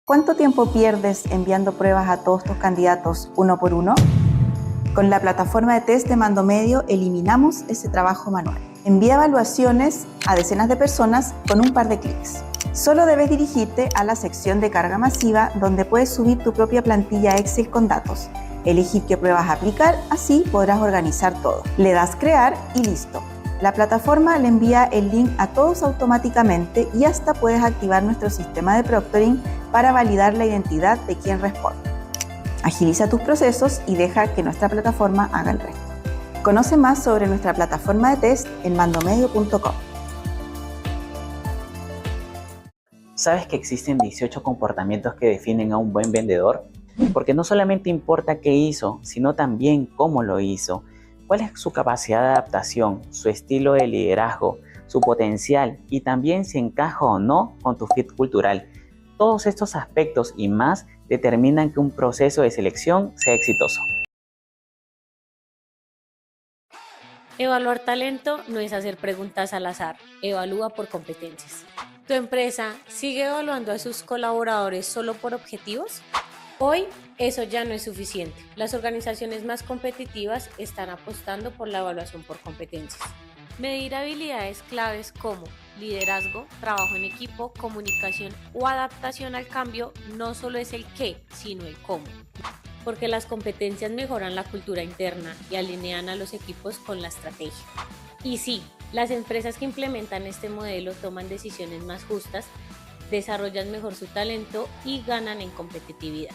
¿Cuánto tiempo pierdes enviando pruebas a todos tus candidatos uno por uno? Con la plataforma de test de Mando Medio eliminamos ese trabajo manual. Envía evaluaciones a decenas de personas con un par de clics. Solo debes dirigirte a la sección de carga masiva donde puedes subir tu propia plantilla Excel con datos. Elegir qué pruebas aplicar, así podrás organizar todo. Le das crear y listo. La plataforma le envía el link a todos automáticamente y hasta puedes activar nuestro sistema de proctoring para validar la identidad de quien responde. Agiliza tus procesos y deja que nuestra plataforma haga el resto. Conoce más sobre nuestra plataforma de test en mandomedio.com. ¿Sabes que existen 18 comportamientos que definen a un buen vendedor? Porque no solamente importa qué hizo, sino también cómo lo hizo. ¿Cuál es su capacidad de adaptación, su estilo de liderazgo, su potencial y también si encaja o no con tu fit cultural? Todos estos aspectos y más determinan que un proceso de selección sea exitoso. Evaluar talento no es hacer preguntas al azar, evalúa por competencias. ¿Tu empresa sigue evaluando a sus colaboradores solo por objetivos? Hoy eso ya no es suficiente. Las organizaciones más competitivas están apostando por la evaluación por competencias. Medir habilidades claves como liderazgo, trabajo en equipo, comunicación o adaptación al cambio no solo es el qué, sino el cómo. Porque las competencias mejoran la cultura interna y alinean a los equipos con la estrategia. Y sí, las empresas que implementan este modelo toman decisiones más justas, desarrollan mejor su talento y ganan en competitividad.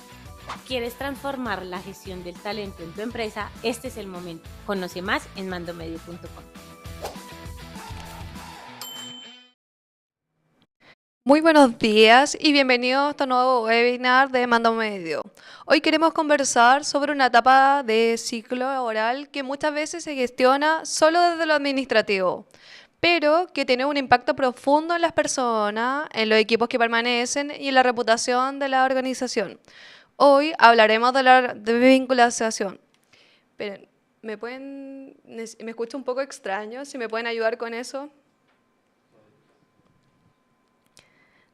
¿Quieres transformar la gestión del talento en tu empresa? Este es el momento. Conoce más en mandomedio.com. Muy buenos días y bienvenidos a este nuevo webinar de Mando Medio. Hoy queremos conversar sobre una etapa de ciclo laboral que muchas veces se gestiona solo desde lo administrativo, pero que tiene un impacto profundo en las personas, en los equipos que permanecen y en la reputación de la organización. Hoy hablaremos de la desvinculación. Esperen, me escucho un poco extraño, si me pueden ayudar con eso.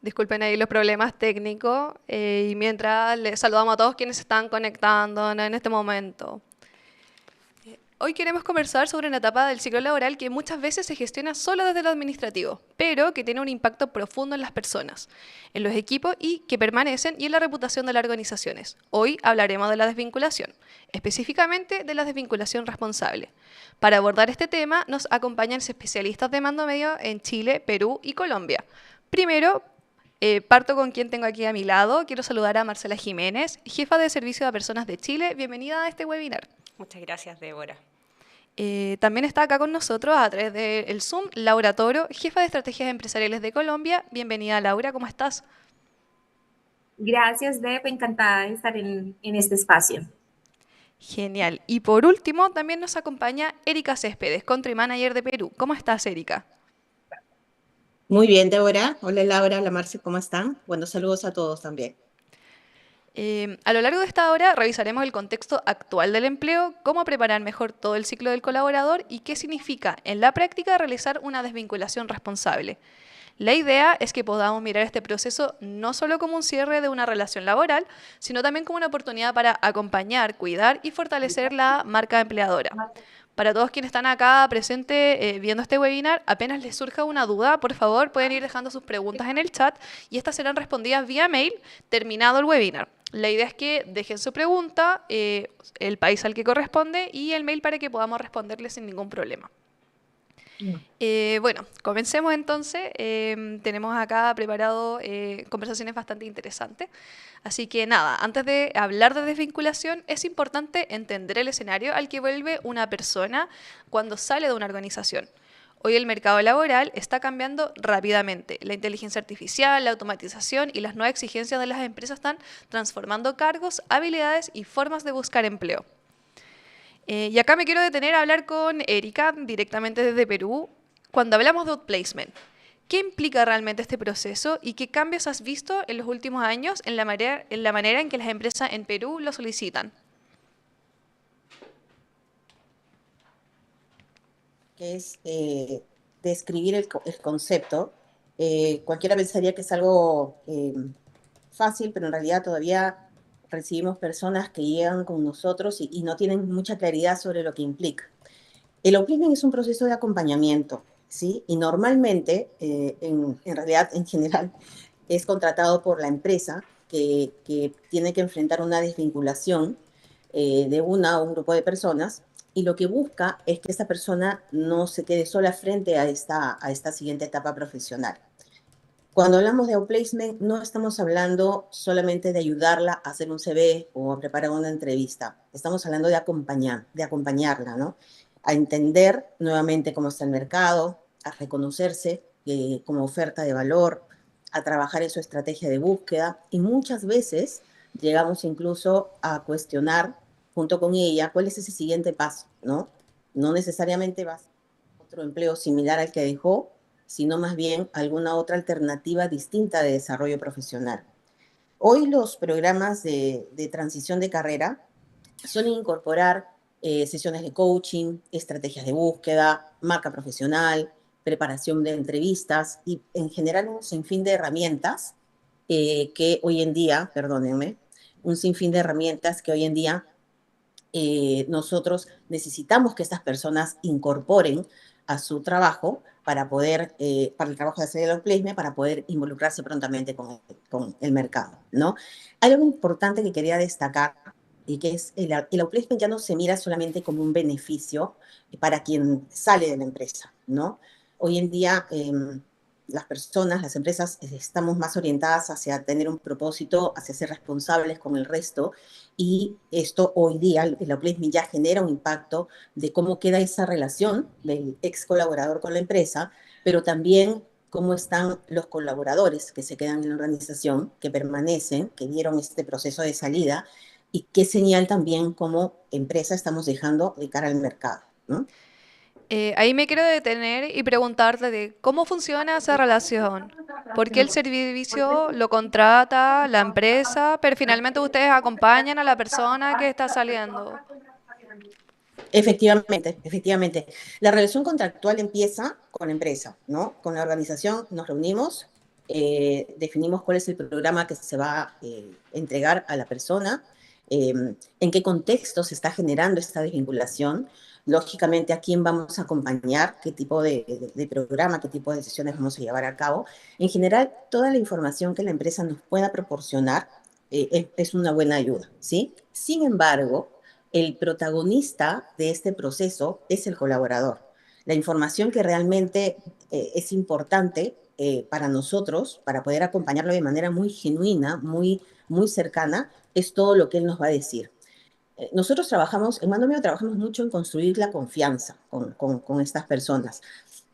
Disculpen ahí los problemas técnicos y mientras les saludamos a todos quienes se están conectando en este momento. Hoy queremos conversar sobre una etapa del ciclo laboral que muchas veces se gestiona solo desde lo administrativo, pero que tiene un impacto profundo en las personas, en los equipos y que permanecen y en la reputación de las organizaciones. Hoy hablaremos de la desvinculación, específicamente de la desvinculación responsable. Para abordar este tema nos acompañan especialistas de Mando Medio en Chile, Perú y Colombia. Primero, parto con quien tengo aquí a mi lado. Quiero saludar a Marcela Jiménez, jefa de Servicio a Personas de Chile. Bienvenida a este webinar. Muchas gracias, Débora. También está acá con nosotros a través del Zoom Laura Toro, jefa de Estrategias Empresariales de Colombia. Bienvenida, Laura, ¿cómo estás? Gracias, Deb. Encantada de estar en este espacio. Genial. Y por último, también nos acompaña Erika Céspedes, Country Manager de Perú. ¿Cómo estás, Erika? Muy bien, Débora. Hola, Laura, hola, Marci, ¿cómo están? Buenos saludos a todos también. A lo largo de esta hora revisaremos el contexto actual del empleo, cómo preparar mejor todo el ciclo del colaborador y qué significa en la práctica realizar una desvinculación responsable. La idea es que podamos mirar este proceso no solo como un cierre de una relación laboral, sino también como una oportunidad para acompañar, cuidar y fortalecer la marca empleadora. Para todos quienes están acá presentes viendo este webinar, apenas les surja una duda, por favor pueden ir dejando sus preguntas en el chat y estas serán respondidas vía mail terminado el webinar. La idea es que dejen su pregunta, el país al que corresponde y el mail para que podamos responderles sin ningún problema. Bueno, comencemos entonces. Tenemos acá preparado conversaciones bastante interesantes. Así que nada, antes de hablar de desvinculación, es importante entender el escenario al que vuelve una persona cuando sale de una organización. Hoy el mercado laboral está cambiando rápidamente. La inteligencia artificial, la automatización y las nuevas exigencias de las empresas están transformando cargos, habilidades y formas de buscar empleo. Y acá me quiero detener a hablar con Erika, directamente desde Perú. Cuando hablamos de outplacement, ¿qué implica realmente este proceso y qué cambios has visto en los últimos años en la manera en que las empresas en Perú lo solicitan? Que es describir el concepto. Cualquiera pensaría que es algo fácil, pero en realidad todavía recibimos personas que llegan con nosotros y no tienen mucha claridad sobre lo que implica. El outplacement es un proceso de acompañamiento, ¿sí? Y normalmente, en realidad, en general, es contratado por la empresa que tiene que enfrentar una desvinculación de una o un grupo de personas, y lo que busca es que esta persona no se quede sola frente a esta siguiente etapa profesional. Cuando hablamos de outplacement, no estamos hablando solamente de ayudarla a hacer un CV o a preparar una entrevista. Estamos hablando de acompañarla, ¿no? A entender nuevamente cómo está el mercado, a reconocerse como oferta de valor, a trabajar en su estrategia de búsqueda, y muchas veces llegamos incluso a cuestionar junto con ella cuál es ese siguiente paso, ¿no? No necesariamente vas a otro empleo similar al que dejó, sino más bien alguna otra alternativa distinta de desarrollo profesional. Hoy los programas de transición de carrera suelen incorporar sesiones de coaching, estrategias de búsqueda, marca profesional, preparación de entrevistas y en general un sinfín de herramientas que hoy en día, perdónenme, un sinfín de herramientas que hoy en día nosotros necesitamos que estas personas incorporen a su trabajo para poder, para el trabajo de hacer el outplacement, para poder involucrarse prontamente con el mercado, ¿no? Hay algo importante que quería destacar y que es el outplacement ya no se mira solamente como un beneficio para quien sale de la empresa, ¿no? Hoy en día las personas, las empresas, estamos más orientadas hacia tener un propósito, hacia ser responsables con el resto, y esto hoy día, el outplacement ya genera un impacto de cómo queda esa relación del ex colaborador con la empresa, pero también cómo están los colaboradores que se quedan en la organización, que permanecen, que dieron este proceso de salida, y qué señal también como empresa estamos dejando de cara al mercado, ¿no? Ahí me quiero detener y preguntarte de cómo funciona esa relación. ¿Por qué el servicio lo contrata la empresa, pero finalmente ustedes acompañan a la persona que está saliendo? Efectivamente, efectivamente. La relación contractual empieza con la empresa, ¿no? Con la organización nos reunimos, definimos cuál es el programa que se va a entregar a la persona, eh, en qué contexto se está generando esta desvinculación, lógicamente a quién vamos a acompañar, qué tipo de programa, qué tipo de sesiones vamos a llevar a cabo. En general, toda la información que la empresa nos pueda proporcionar es una buena ayuda, ¿sí? Sin embargo, el protagonista de este proceso es el colaborador. La información que realmente es importante para nosotros, para poder acompañarlo de manera muy genuina, muy cercana, es todo lo que él nos va a decir. Nosotros trabajamos, en Mandomeo trabajamos mucho en construir la confianza con estas personas.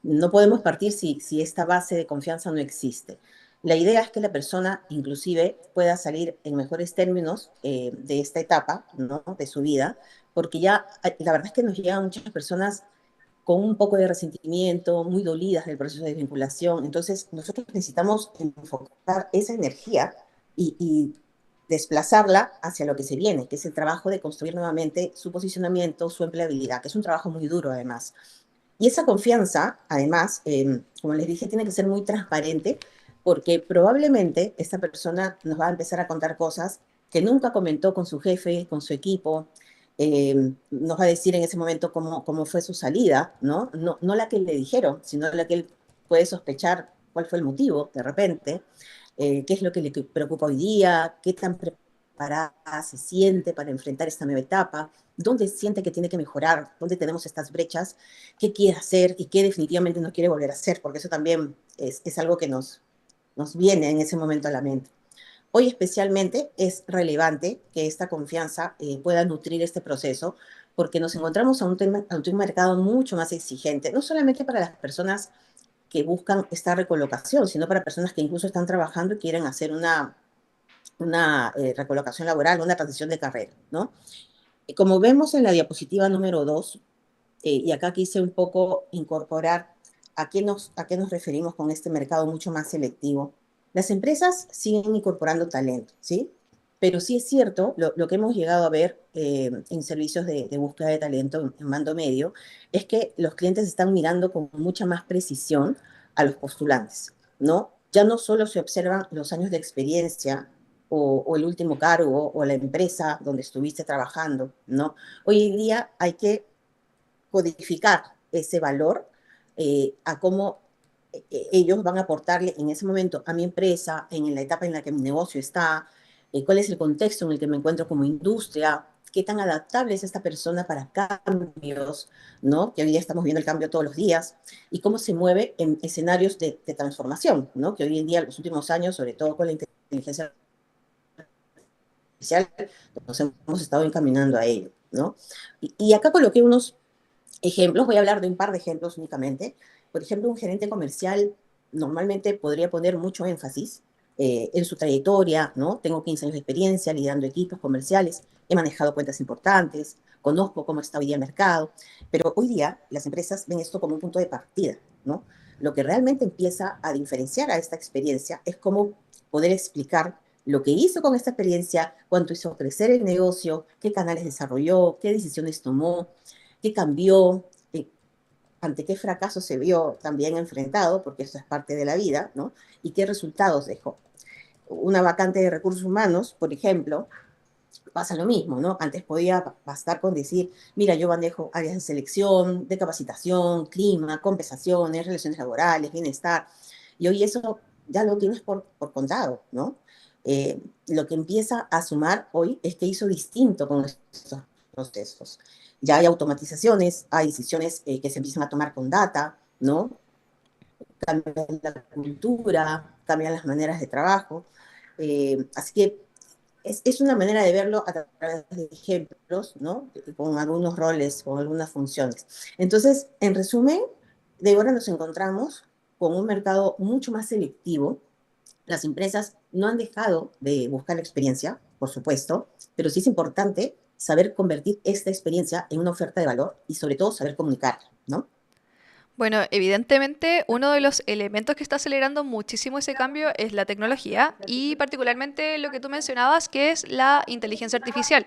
No podemos partir si esta base de confianza no existe. La idea es que la persona inclusive pueda salir en mejores términos de esta etapa, ¿no? De su vida, porque ya la verdad es que nos llegan muchas personas con un poco de resentimiento, muy dolidas del proceso de vinculación. Entonces nosotros necesitamos enfocar esa energía y desplazarla hacia lo que se viene, que es el trabajo de construir nuevamente su posicionamiento, su empleabilidad, que es un trabajo muy duro además. Y esa confianza, además, como les dije, tiene que ser muy transparente, porque probablemente esta persona nos va a empezar a contar cosas que nunca comentó con su jefe, con su equipo. Nos va a decir en ese momento cómo fue su salida, ¿no? No la que le dijeron, sino la que él puede sospechar cuál fue el motivo de repente, qué es lo que le preocupa hoy día, qué tan preparada se siente para enfrentar esta nueva etapa, dónde siente que tiene que mejorar, dónde tenemos estas brechas, qué quiere hacer y qué definitivamente no quiere volver a hacer, porque eso también es algo que nos viene en ese momento a la mente. Hoy especialmente es relevante que esta confianza pueda nutrir este proceso, porque nos encontramos ante un mercado mucho más exigente, no solamente para las personas que buscan esta recolocación, sino para personas que incluso están trabajando y quieren hacer una recolocación laboral, una transición de carrera, ¿no? Como vemos en la diapositiva número 2, y acá quise un poco incorporar a qué nos referimos con este mercado mucho más selectivo. Las empresas siguen incorporando talento, ¿sí? Pero sí es cierto, lo que hemos llegado a ver en servicios de búsqueda de talento en mando medio, es que los clientes están mirando con mucha más precisión a los postulantes, ¿no? Ya no solo se observan los años de experiencia o el último cargo o la empresa donde estuviste trabajando, ¿no? Hoy en día hay que codificar ese valor a cómo ellos van a aportarle en ese momento a mi empresa, en la etapa en la que mi negocio está, cuál es el contexto en el que me encuentro como industria, qué tan adaptable es esta persona para cambios, ¿no? Que hoy día estamos viendo el cambio todos los días, y cómo se mueve en escenarios de transformación, ¿no? Que hoy en día, en los últimos años, sobre todo con la inteligencia artificial, nos hemos estado encaminando a ello, ¿no? Y acá coloqué unos ejemplos, voy a hablar de un par de ejemplos únicamente. Por ejemplo, un gerente comercial normalmente podría poner mucho énfasis en su trayectoria, ¿no? Tengo 15 años de experiencia liderando equipos comerciales, he manejado cuentas importantes, conozco cómo está hoy día el mercado, pero hoy día las empresas ven esto como un punto de partida, ¿no? Lo que realmente empieza a diferenciar a esta experiencia es cómo poder explicar lo que hizo con esta experiencia, cuánto hizo crecer el negocio, qué canales desarrolló, qué decisiones tomó, qué cambió, ante qué fracaso se vio también enfrentado, porque eso es parte de la vida, ¿no? Y qué resultados dejó. Una vacante de recursos humanos, por ejemplo, pasa lo mismo, ¿no? Antes podía bastar con decir, mira, yo manejo áreas de selección, de capacitación, clima, compensaciones, relaciones laborales, bienestar, y hoy eso ya lo tienes por contado, ¿no? Lo que empieza a sumar hoy es que hizo distinto con estos procesos. Ya hay automatizaciones, hay decisiones que se empiezan a tomar con data, ¿no? Cambia la cultura, cambian las maneras de trabajo. Así que es una manera de verlo a través de ejemplos, ¿no? Con algunos roles, con algunas funciones. Entonces, en resumen, de ahora nos encontramos con un mercado mucho más selectivo. Las empresas no han dejado de buscar la experiencia, por supuesto, pero sí es importante saber convertir esta experiencia en una oferta de valor y sobre todo saber comunicarla, ¿no? Bueno, evidentemente uno de los elementos que está acelerando muchísimo ese cambio es la tecnología y particularmente lo que tú mencionabas, que es la inteligencia artificial.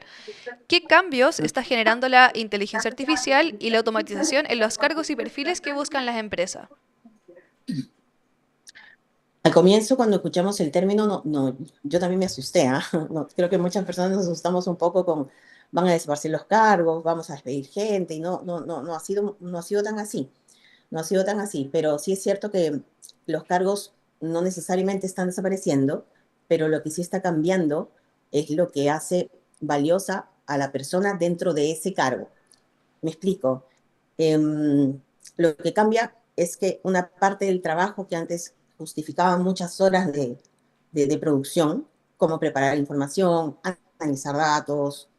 ¿Qué cambios está generando la inteligencia artificial y la automatización en los cargos y perfiles que buscan las empresas? Al comienzo, cuando escuchamos el término, yo también me asusté, ¿ah? No, creo que muchas personas nos asustamos un poco con, van a desaparecer los cargos, vamos a despedir gente, y no ha sido tan así. No ha sido tan así, pero sí es cierto que los cargos no necesariamente están desapareciendo, pero lo que sí está cambiando es lo que hace valiosa a la persona dentro de ese cargo. Me explico. Lo que cambia es que una parte del trabajo que antes justificaba muchas horas de producción, como preparar información, analizar datos,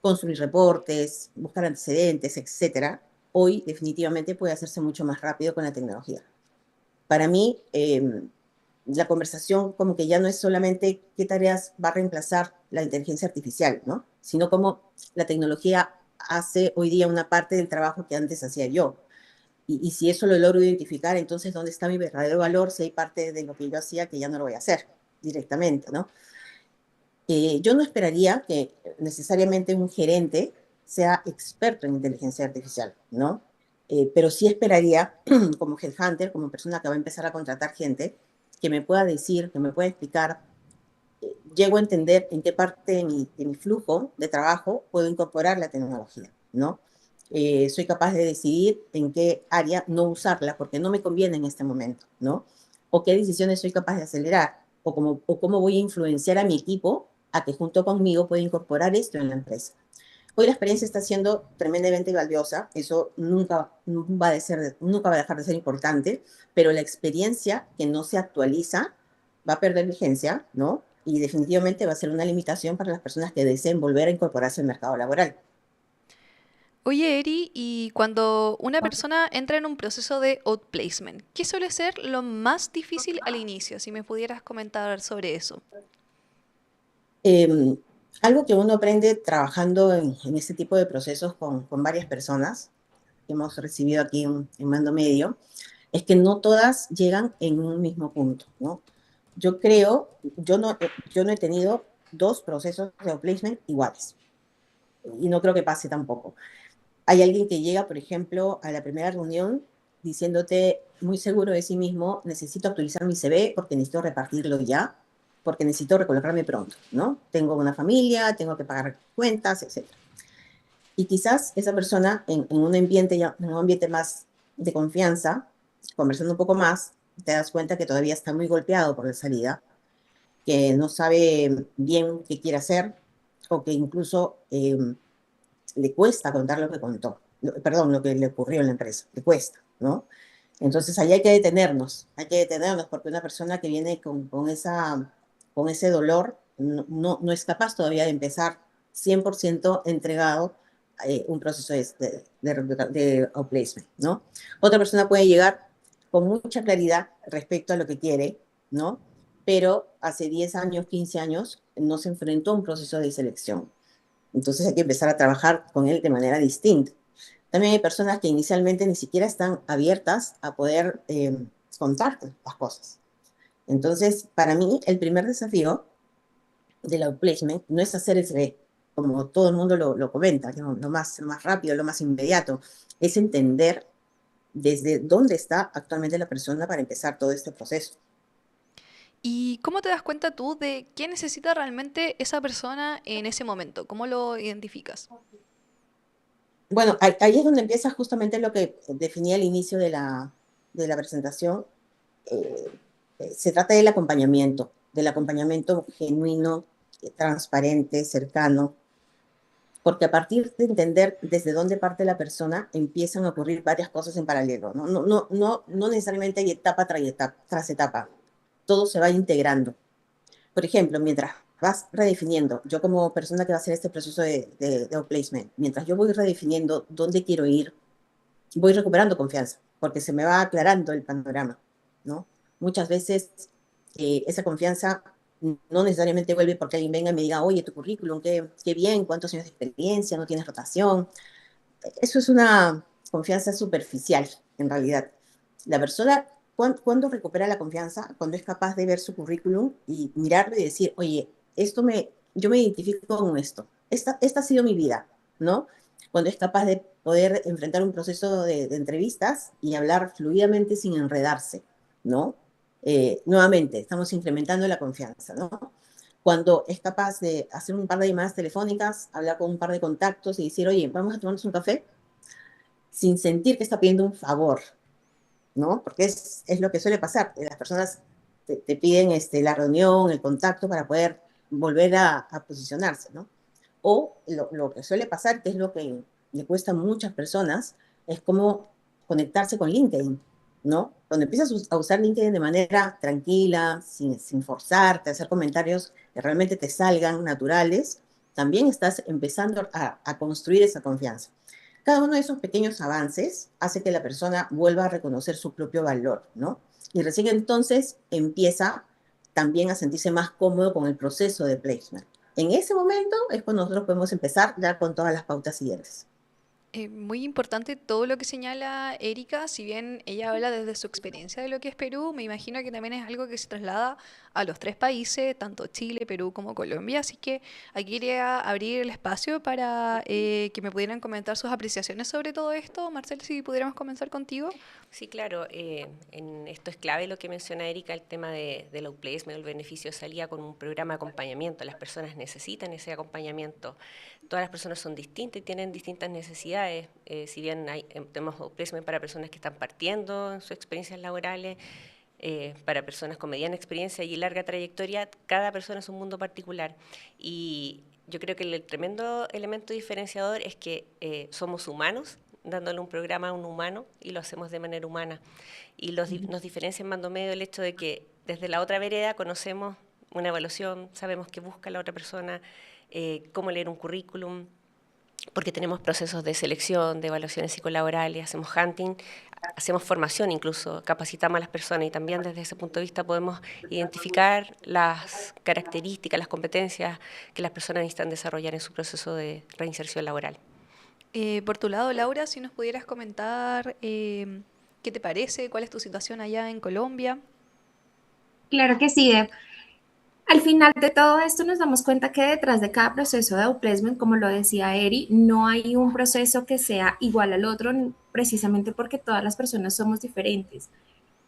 construir reportes, buscar antecedentes, etcétera, hoy definitivamente puede hacerse mucho más rápido con la tecnología. Para mí, la conversación como que ya no es solamente qué tareas va a reemplazar la inteligencia artificial, ¿no? Sino cómo la tecnología hace hoy día una parte del trabajo que antes hacía yo. Y si eso lo logro identificar, entonces, ¿dónde está mi verdadero valor si hay parte de lo que yo hacía que ya no lo voy a hacer directamente, ¿no? Yo no esperaría que necesariamente un gerente sea experto en inteligencia artificial, ¿no? Pero sí esperaría, como headhunter, como persona que va a empezar a contratar gente, que me pueda decir, que me pueda explicar, llego a entender en qué parte de mi flujo de trabajo puedo incorporar la tecnología, ¿no? Soy capaz de decidir en qué área no usarla porque no me conviene en este momento, ¿no? O qué decisiones soy capaz de acelerar, o cómo voy a influenciar a mi equipo a que junto conmigo pueda incorporar esto en la empresa. Hoy la experiencia está siendo tremendamente valiosa, eso nunca va a dejar de ser importante, pero la experiencia que no se actualiza va a perder vigencia, ¿no? Y definitivamente va a ser una limitación para las personas que deseen volver a incorporarse al mercado laboral. Oye, Eri, y cuando una persona entra en un proceso de outplacement, ¿qué suele ser lo más difícil al inicio? Si me pudieras comentar sobre eso. Eh, Algo que uno aprende trabajando en este tipo de procesos con varias personas que hemos recibido aquí en Mando Medio, es que no todas llegan en un mismo punto, ¿no? Yo creo, yo no he tenido dos procesos de outplacement iguales y no creo que pase tampoco. Hay alguien que llega, por ejemplo, a la primera reunión diciéndote muy seguro de sí mismo, necesito actualizar mi CV porque necesito repartirlo ya, porque necesito recolocarme pronto, ¿no? Tengo una familia, tengo que pagar cuentas, etc. Y quizás esa persona en un ambiente más de confianza, conversando un poco más, te das cuenta que todavía está muy golpeado por la salida, que no sabe bien qué quiere hacer o que incluso le cuesta contar lo que contó, perdón, lo que le ocurrió en la empresa, le cuesta, ¿no? Entonces ahí hay que detenernos porque una persona que viene con ese dolor no es capaz todavía de empezar 100% entregado un proceso de outplacement, ¿no? Otra persona puede llegar con mucha claridad respecto a lo que quiere, ¿no? Pero hace 10 años, 15 años, no se enfrentó a un proceso de selección. Entonces hay que empezar a trabajar con él de manera distinta. También hay personas que inicialmente ni siquiera están abiertas a poder contarte las cosas. Entonces, para mí, el primer desafío del outplacement no es hacer el CV, como todo el mundo lo comenta, ¿no? Lo más rápido, lo más inmediato, es entender desde dónde está actualmente la persona para empezar todo este proceso. ¿Y cómo te das cuenta tú de qué necesita realmente esa persona en ese momento? ¿Cómo lo identificas? Bueno, ahí es donde empieza justamente lo que definía al inicio de la presentación. eh, Se trata del acompañamiento genuino, transparente, cercano, porque a partir de entender desde dónde parte la persona, empiezan a ocurrir varias cosas en paralelo, ¿no? No necesariamente hay etapa tras etapa, todo se va integrando. Por ejemplo, mientras vas redefiniendo, yo como persona que va a hacer este proceso de outplacement, mientras yo voy redefiniendo dónde quiero ir, voy recuperando confianza, porque se me va aclarando el panorama, ¿no? Muchas veces esa confianza no necesariamente vuelve porque alguien venga y me diga, oye, tu currículum, qué bien, cuántos años de experiencia, no tienes rotación. Eso es una confianza superficial, en realidad. La persona, ¿cuándo recupera la confianza? Cuando es capaz de ver su currículum y mirarlo y decir, oye, yo me identifico con esto. Esta ha sido mi vida, ¿no? Cuando es capaz de poder enfrentar un proceso de entrevistas y hablar fluidamente sin enredarse, ¿no? Nuevamente, estamos incrementando la confianza, ¿no? Cuando es capaz de hacer un par de llamadas telefónicas, hablar con un par de contactos y decir, oye, vamos a tomarnos un café, sin sentir que está pidiendo un favor, ¿no? Porque es lo que suele pasar. Las personas te piden la reunión, el contacto para poder volver a posicionarse, ¿no? O lo que suele pasar, que es lo que le cuesta a muchas personas, es como conectarse con LinkedIn, ¿no? Cuando empiezas a usar LinkedIn de manera tranquila, sin forzarte, a hacer comentarios que realmente te salgan naturales, también estás empezando a construir esa confianza. Cada uno de esos pequeños avances hace que la persona vuelva a reconocer su propio valor, ¿no? Y recién entonces empieza también a sentirse más cómodo con el proceso de placement. En ese momento es cuando nosotros podemos empezar ya con todas las pautas siguientes. Muy importante todo lo que señala Erika, si bien ella habla desde su experiencia de lo que es Perú, me imagino que también es algo que se traslada a los tres países, tanto Chile, Perú como Colombia, así que aquí quería abrir el espacio para que me pudieran comentar sus apreciaciones sobre todo esto. Marcel, si pudiéramos comenzar contigo. Sí, claro, en esto es clave lo que menciona Erika, el tema del outplacement, el beneficio de salida con un programa de acompañamiento. Las personas necesitan ese acompañamiento. Todas las personas son distintas y tienen distintas necesidades. Si bien tenemos outplacement para personas que están partiendo en sus experiencias laborales, para personas con mediana experiencia y larga trayectoria, cada persona es un mundo particular. Y yo creo que el tremendo elemento diferenciador es que somos humanos, dándole un programa a un humano y lo hacemos de manera humana. Y nos diferencia en Mando Medio el hecho de que desde la otra vereda conocemos una evaluación, sabemos qué busca la otra persona, cómo leer un currículum, porque tenemos procesos de selección, de evaluaciones psicolaborales, hacemos hunting, hacemos formación incluso, capacitamos a las personas y también desde ese punto de vista podemos identificar las características, las competencias que las personas necesitan desarrollar en su proceso de reinserción laboral. Por tu lado, Laura, si nos pudieras comentar qué te parece, cuál es tu situación allá en Colombia. Claro que sí, Deb. Al final de todo esto nos damos cuenta que detrás de cada proceso de outplacement, como lo decía Eri, no hay un proceso que sea igual al otro, precisamente porque todas las personas somos diferentes.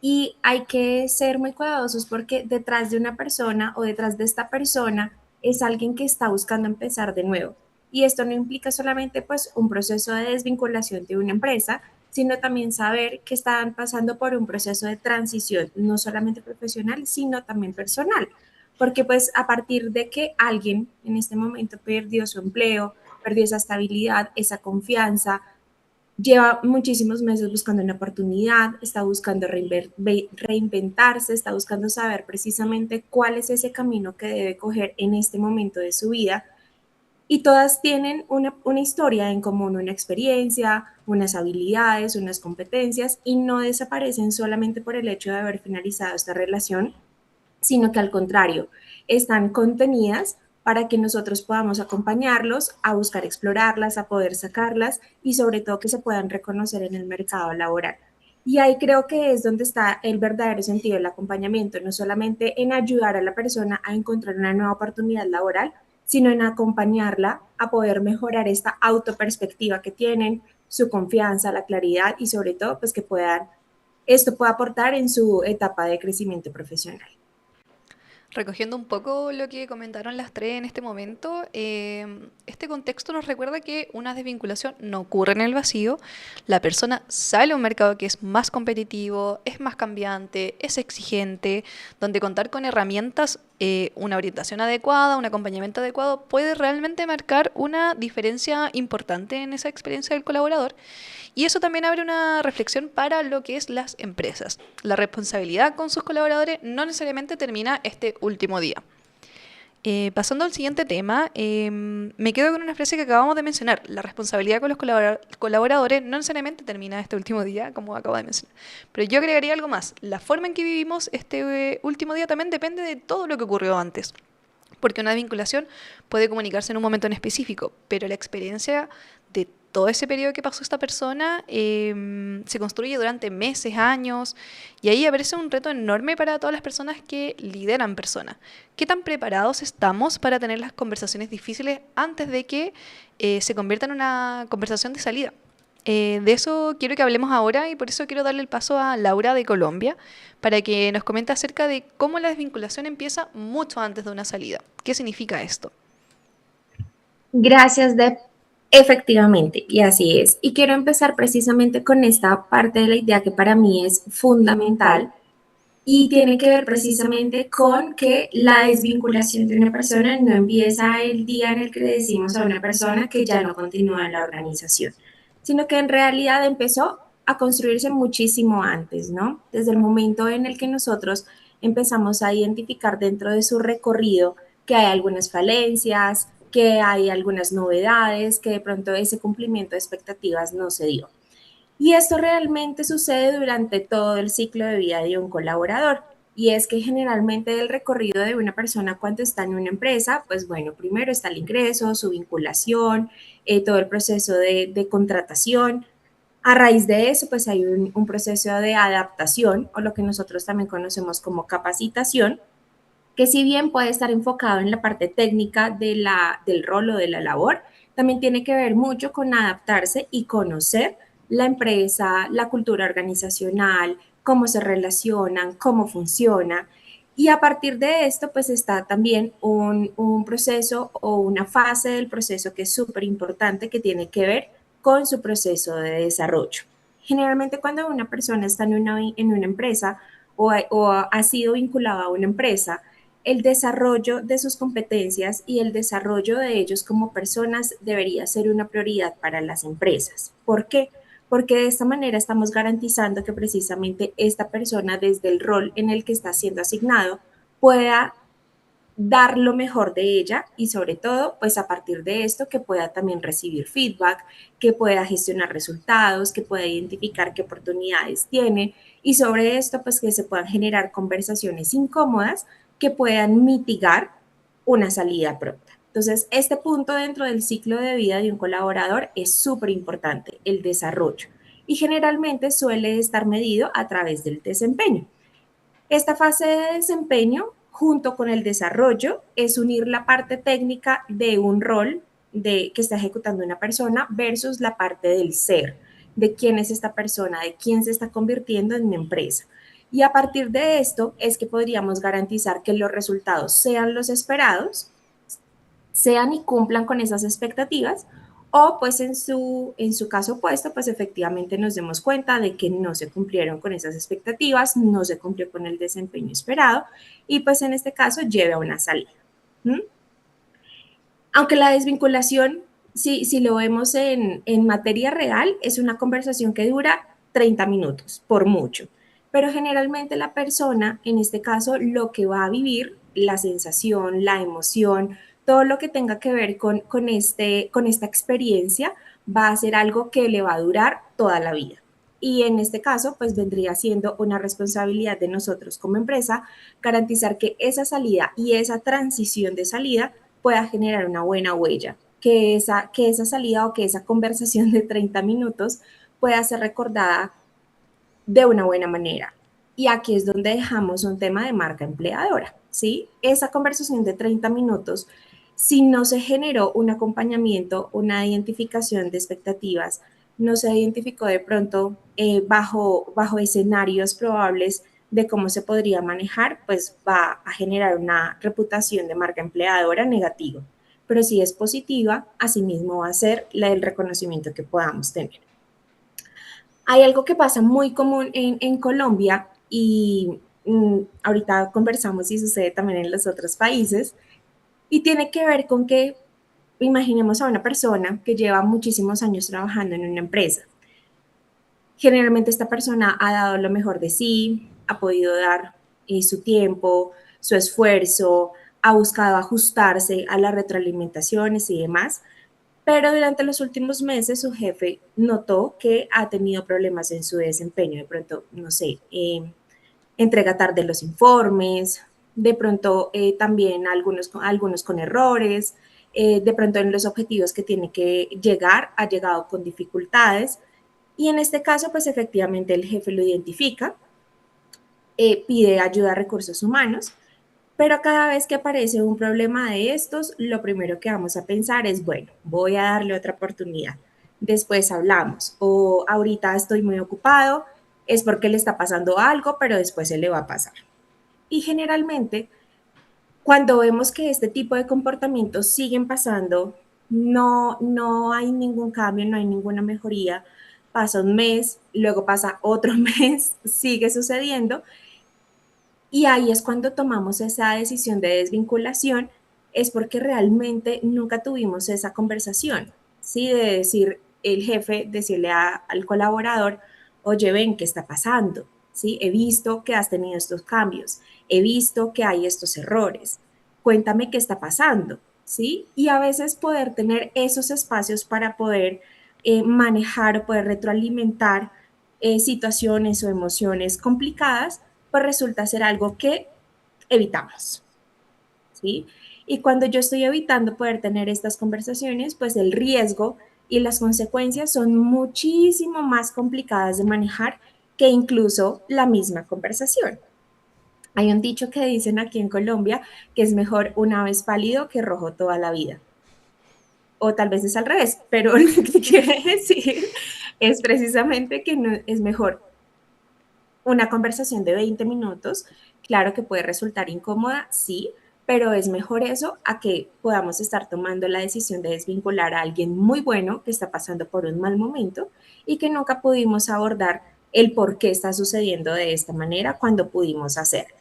Y hay que ser muy cuidadosos porque detrás de una persona o detrás de esta persona es alguien que está buscando empezar de nuevo. Y esto no implica solamente pues un proceso de desvinculación de una empresa, sino también saber que están pasando por un proceso de transición, no solamente profesional, sino también personal. Porque pues a partir de que alguien en este momento perdió su empleo, perdió esa estabilidad, esa confianza, lleva muchísimos meses buscando una oportunidad, está buscando reinventarse, está buscando saber precisamente cuál es ese camino que debe coger en este momento de su vida. Y todas tienen una historia en común, una experiencia, unas habilidades, unas competencias, y no desaparecen solamente por el hecho de haber finalizado esta relación, sino que al contrario, están contenidas para que nosotros podamos acompañarlos a buscar explorarlas, a poder sacarlas y sobre todo que se puedan reconocer en el mercado laboral. Y ahí creo que es donde está el verdadero sentido del acompañamiento, no solamente en ayudar a la persona a encontrar una nueva oportunidad laboral, sino en acompañarla a poder mejorar esta autoperspectiva que tienen, su confianza, la claridad y sobre todo pues que puedan, esto pueda aportar en su etapa de crecimiento profesional. Recogiendo un poco lo que comentaron las tres en este momento, este contexto nos recuerda que una desvinculación no ocurre en el vacío. La persona sale a un mercado que es más competitivo, es más cambiante, es exigente, donde contar con herramientas, una orientación adecuada, un acompañamiento adecuado, puede realmente marcar una diferencia importante en esa experiencia del colaborador. Y eso también abre una reflexión para lo que es las empresas. La responsabilidad con sus colaboradores no necesariamente termina este último día. Pasando al siguiente tema, me quedo con una frase que acabamos de mencionar. La responsabilidad con los colaboradores no necesariamente termina este último día, como acabo de mencionar. Pero yo agregaría algo más. La forma en que vivimos este último día también depende de todo lo que ocurrió antes. Porque una vinculación puede comunicarse en un momento en específico, pero la experiencia de todo ese periodo que pasó esta persona se construye durante meses, años, y ahí aparece un reto enorme para todas las personas que lideran personas. ¿Qué tan preparados estamos para tener las conversaciones difíciles antes de que se convierta en una conversación de salida? De eso quiero que hablemos ahora y por eso quiero darle el paso a Laura de Colombia para que nos comente acerca de cómo la desvinculación empieza mucho antes de una salida. ¿Qué significa esto? Gracias, Deb. Efectivamente, y así es. Y quiero empezar precisamente con esta parte de la idea que para mí es fundamental y tiene que ver precisamente con que la desvinculación de una persona no empieza el día en el que le decimos a una persona que ya no continúa en la organización, sino que en realidad empezó a construirse muchísimo antes, ¿no? Desde el momento en el que nosotros empezamos a identificar dentro de su recorrido que hay algunas falencias, que hay algunas novedades, que de pronto ese cumplimiento de expectativas no se dio. Y esto realmente sucede durante todo el ciclo de vida de un colaborador. Y es que generalmente el recorrido de una persona cuando está en una empresa, pues bueno, primero está el ingreso, su vinculación, todo el proceso de contratación. A raíz de eso, pues hay un proceso de adaptación o lo que nosotros también conocemos como capacitación, que si bien puede estar enfocado en la parte técnica del rol o de la labor, también tiene que ver mucho con adaptarse y conocer la empresa, la cultura organizacional, cómo se relacionan, cómo funciona. Y a partir de esto, pues está también un proceso o una fase del proceso que es súper importante que tiene que ver con su proceso de desarrollo. Generalmente cuando una persona está en una empresa o ha sido vinculado a una empresa, el desarrollo de sus competencias y el desarrollo de ellos como personas debería ser una prioridad para las empresas. ¿Por qué? Porque de esta manera estamos garantizando que precisamente esta persona desde el rol en el que está siendo asignado pueda dar lo mejor de ella y sobre todo, pues a partir de esto, que pueda también recibir feedback, que pueda gestionar resultados, que pueda identificar qué oportunidades tiene y sobre esto, pues que se puedan generar conversaciones incómodas que puedan mitigar una salida pronta. Entonces, este punto dentro del ciclo de vida de un colaborador es súper importante, el desarrollo, y generalmente suele estar medido a través del desempeño. Esta fase de desempeño, junto con el desarrollo, es unir la parte técnica de un rol que está ejecutando una persona versus la parte del ser, de quién es esta persona, de quién se está convirtiendo en mi empresa. Y a partir de esto es que podríamos garantizar que los resultados sean los esperados, sean y cumplan con esas expectativas, o pues en su caso opuesto, pues efectivamente nos demos cuenta de que no se cumplieron con esas expectativas, no se cumplió con el desempeño esperado y pues en este caso lleve a una salida. ¿Mm? Aunque la desvinculación, si lo vemos en materia real, es una conversación que dura 30 minutos, por mucho. Pero generalmente la persona, en este caso, lo que va a vivir, la sensación, la emoción, todo lo que tenga que ver con esta experiencia, va a ser algo que le va a durar toda la vida. Y en este caso, pues vendría siendo una responsabilidad de nosotros como empresa garantizar que esa salida y esa transición de salida pueda generar una buena huella, que esa salida o que esa conversación de 30 minutos pueda ser recordada de una buena manera. Y aquí es donde dejamos un tema de marca empleadora, ¿sí? Esa conversación de 30 minutos, si no se generó un acompañamiento, una identificación de expectativas, no se identificó de pronto bajo escenarios probables de cómo se podría manejar, pues va a generar una reputación de marca empleadora negativa. Pero si es positiva, asimismo va a ser el reconocimiento que podamos tener. Hay algo que pasa muy común en Colombia y ahorita conversamos y sucede también en los otros países y tiene que ver con que imaginemos a una persona que lleva muchísimos años trabajando en una empresa. Generalmente esta persona ha dado lo mejor de sí, ha podido dar su tiempo, su esfuerzo, ha buscado ajustarse a las retroalimentaciones y demás, pero durante los últimos meses su jefe notó que ha tenido problemas en su desempeño, de pronto, no sé, entrega tarde los informes, de pronto también algunos con errores, de pronto en los objetivos que tiene que llegar ha llegado con dificultades y en este caso pues efectivamente el jefe lo identifica, pide ayuda a recursos humanos, pero cada vez que aparece un problema de estos, lo primero que vamos a pensar es, bueno, voy a darle otra oportunidad. Después hablamos. O ahorita estoy muy ocupado, es porque le está pasando algo, pero después se le va a pasar. Y generalmente, cuando vemos que este tipo de comportamientos siguen pasando, no hay ningún cambio, no hay ninguna mejoría. Pasa un mes, luego pasa otro mes, sigue sucediendo y ahí es cuando tomamos esa decisión de desvinculación, es porque realmente nunca tuvimos esa conversación, ¿sí? De decir, el jefe, decirle al colaborador, oye, ven, ¿qué está pasando? ¿Sí? He visto que has tenido estos cambios, he visto que hay estos errores, cuéntame qué está pasando, ¿sí? Y a veces poder tener esos espacios para poder manejar o poder retroalimentar situaciones o emociones complicadas pues resulta ser algo que evitamos, ¿sí? Y cuando yo estoy evitando poder tener estas conversaciones, pues el riesgo y las consecuencias son muchísimo más complicadas de manejar que incluso la misma conversación. Hay un dicho que dicen aquí en Colombia que es mejor una vez pálido que rojo toda la vida. O tal vez es al revés, pero lo que quiere decir es precisamente que no, es mejor una conversación de 20 minutos, claro que puede resultar incómoda, sí, pero es mejor eso a que podamos estar tomando la decisión de desvincular a alguien muy bueno que está pasando por un mal momento y que nunca pudimos abordar el por qué está sucediendo de esta manera cuando pudimos hacerlo.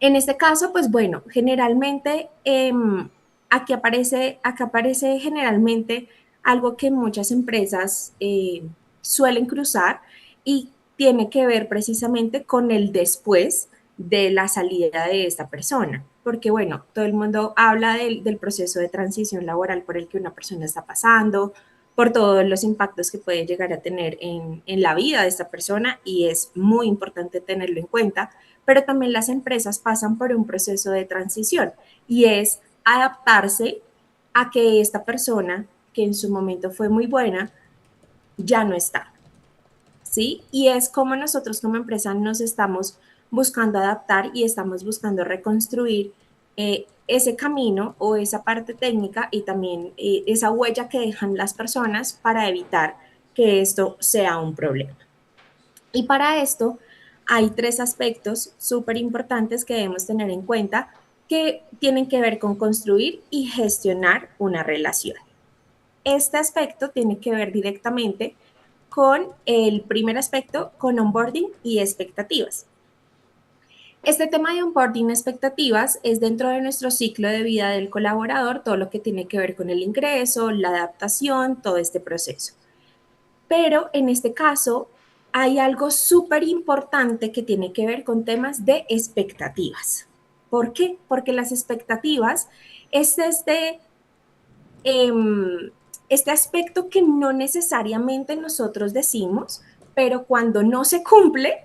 En este caso, pues bueno, generalmente acá aparece generalmente algo que muchas empresas suelen cruzar y tiene que ver precisamente con el después de la salida de esta persona. Porque bueno, todo el mundo habla del proceso de transición laboral por el que una persona está pasando, por todos los impactos que puede llegar a tener en la vida de esta persona y es muy importante tenerlo en cuenta, pero también las empresas pasan por un proceso de transición y es adaptarse a que esta persona, que en su momento fue muy buena, ya no está, ¿sí? Y es como nosotros como empresa nos estamos buscando adaptar y estamos buscando reconstruir ese camino o esa parte técnica y también esa huella que dejan las personas para evitar que esto sea un problema. Y para esto hay 3 aspectos súper importantes que debemos tener en cuenta que tienen que ver con construir y gestionar una relación. Este aspecto tiene que ver directamente con el primer aspecto, con onboarding y expectativas. Este tema de onboarding y expectativas es dentro de nuestro ciclo de vida del colaborador, todo lo que tiene que ver con el ingreso, la adaptación, todo este proceso. Pero en este caso hay algo súper importante que tiene que ver con temas de expectativas. ¿Por qué? Porque las expectativas es este aspecto que no necesariamente nosotros decimos, pero cuando no se cumple,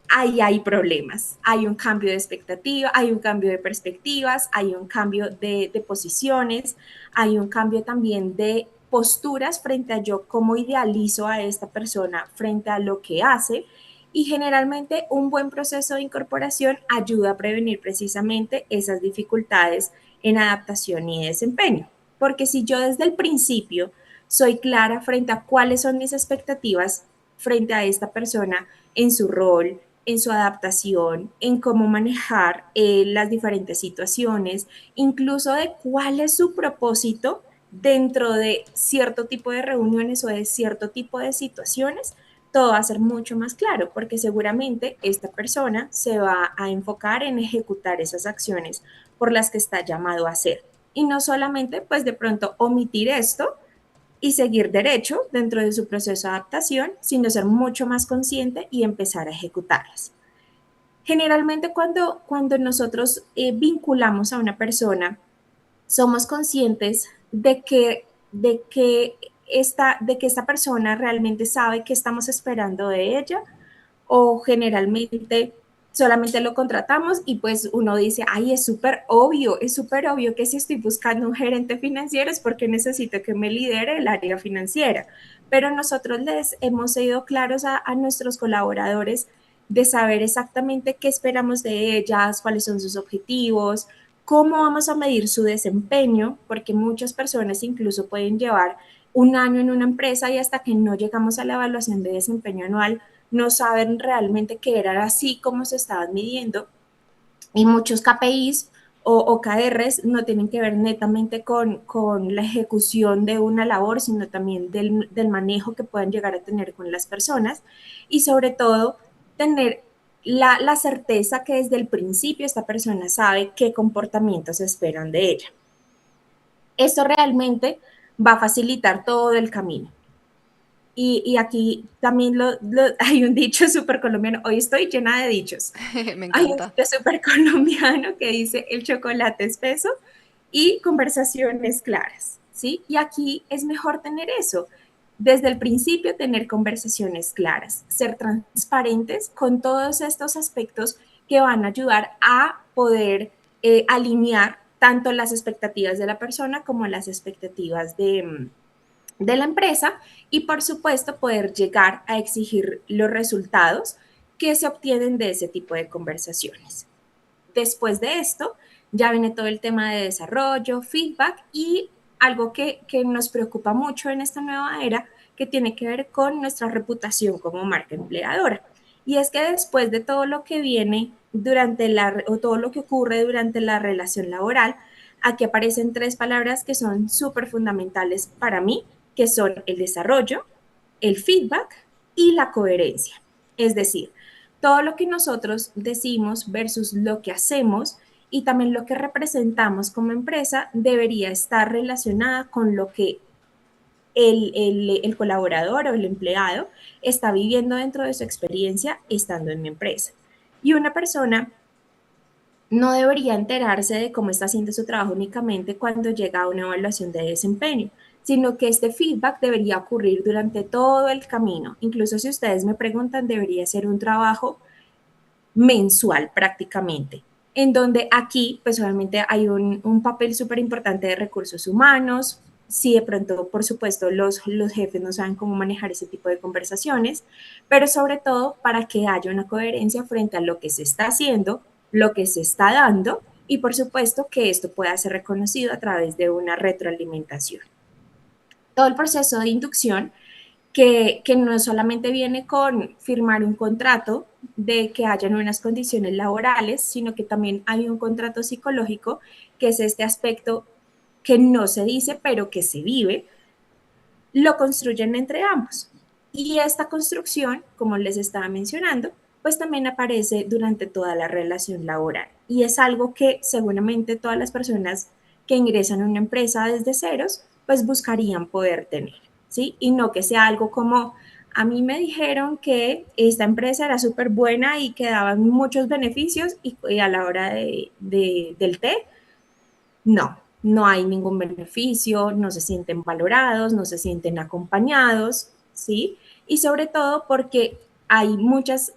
ahí hay problemas. Hay un cambio de expectativa, hay un cambio de perspectivas, hay un cambio de posiciones, hay un cambio también de posturas frente a yo cómo idealizo a esta persona frente a lo que hace. Y generalmente un buen proceso de incorporación ayuda a prevenir precisamente esas dificultades en adaptación y desempeño. Porque si yo desde el principio soy clara frente a cuáles son mis expectativas frente a esta persona en su rol, en su adaptación, en cómo manejar las diferentes situaciones, incluso de cuál es su propósito dentro de cierto tipo de reuniones o de cierto tipo de situaciones, todo va a ser mucho más claro, porque seguramente esta persona se va a enfocar en ejecutar esas acciones por las que está llamado a hacer. Y no solamente, pues de pronto, omitir esto y seguir derecho dentro de su proceso de adaptación, sino ser mucho más consciente y empezar a ejecutarlas. Generalmente cuando nosotros vinculamos a una persona, somos conscientes de que esta persona realmente sabe qué estamos esperando de ella, o generalmente solamente lo contratamos y pues uno dice, ay, es súper obvio que si estoy buscando un gerente financiero es porque necesito que me lidere el área financiera. Pero nosotros les hemos sido claros a nuestros colaboradores de saber exactamente qué esperamos de ellas, cuáles son sus objetivos, cómo vamos a medir su desempeño, porque muchas personas incluso pueden llevar un año en una empresa y hasta que no llegamos a la evaluación de desempeño anual, no saben realmente que era así como se estaban midiendo. Y muchos KPIs o KRs no tienen que ver netamente con la ejecución de una labor, sino también del manejo que puedan llegar a tener con las personas y sobre todo tener la certeza que desde el principio esta persona sabe qué comportamientos esperan de ella. Esto realmente va a facilitar todo el camino. Y aquí también hay un dicho súper colombiano, hoy estoy llena de dichos. Me Hay un encanta. dicho súper colombiano que dice el chocolate espeso y conversaciones claras, ¿sí? Y aquí es mejor tener eso. Desde el principio tener conversaciones claras, ser transparentes con todos estos aspectos que van a ayudar a poder alinear tanto las expectativas de la persona como las expectativas de la empresa y por supuesto poder llegar a exigir los resultados que se obtienen de ese tipo de conversaciones. Después de esto ya viene todo el tema de desarrollo, feedback y algo que nos preocupa mucho en esta nueva era que tiene que ver con nuestra reputación como marca empleadora. Y es que después de todo lo que viene o todo lo que ocurre durante la relación laboral, aquí aparecen 3 palabras que son súper fundamentales para mí, que son el desarrollo, el feedback y la coherencia. Es decir, todo lo que nosotros decimos versus lo que hacemos y también lo que representamos como empresa debería estar relacionada con lo que el colaborador o el empleado está viviendo dentro de su experiencia estando en mi empresa. Y una persona no debería enterarse de cómo está haciendo su trabajo únicamente cuando llega a una evaluación de desempeño, sino que este feedback debería ocurrir durante todo el camino. Incluso si ustedes me preguntan, debería ser un trabajo mensual prácticamente, en donde aquí pues obviamente hay un papel súper importante de recursos humanos, si de pronto, por supuesto, los jefes no saben cómo manejar ese tipo de conversaciones, pero sobre todo para que haya una coherencia frente a lo que se está haciendo, lo que se está dando y por supuesto que esto pueda ser reconocido a través de una retroalimentación. Todo el proceso de inducción que no solamente viene con firmar un contrato de que hayan unas condiciones laborales, sino que también hay un contrato psicológico, que es este aspecto que no se dice, pero que se vive, lo construyen entre ambos. Y esta construcción, como les estaba mencionando, pues también aparece durante toda la relación laboral. Y es algo que seguramente todas las personas que ingresan a una empresa desde ceros, pues buscarían poder tener, ¿sí? Y no que sea algo como, a mí me dijeron que esta empresa era súper buena y que daban muchos beneficios y a la hora del té, no, no hay ningún beneficio, no se sienten valorados, no se sienten acompañados, ¿sí? Y sobre todo porque hay muchas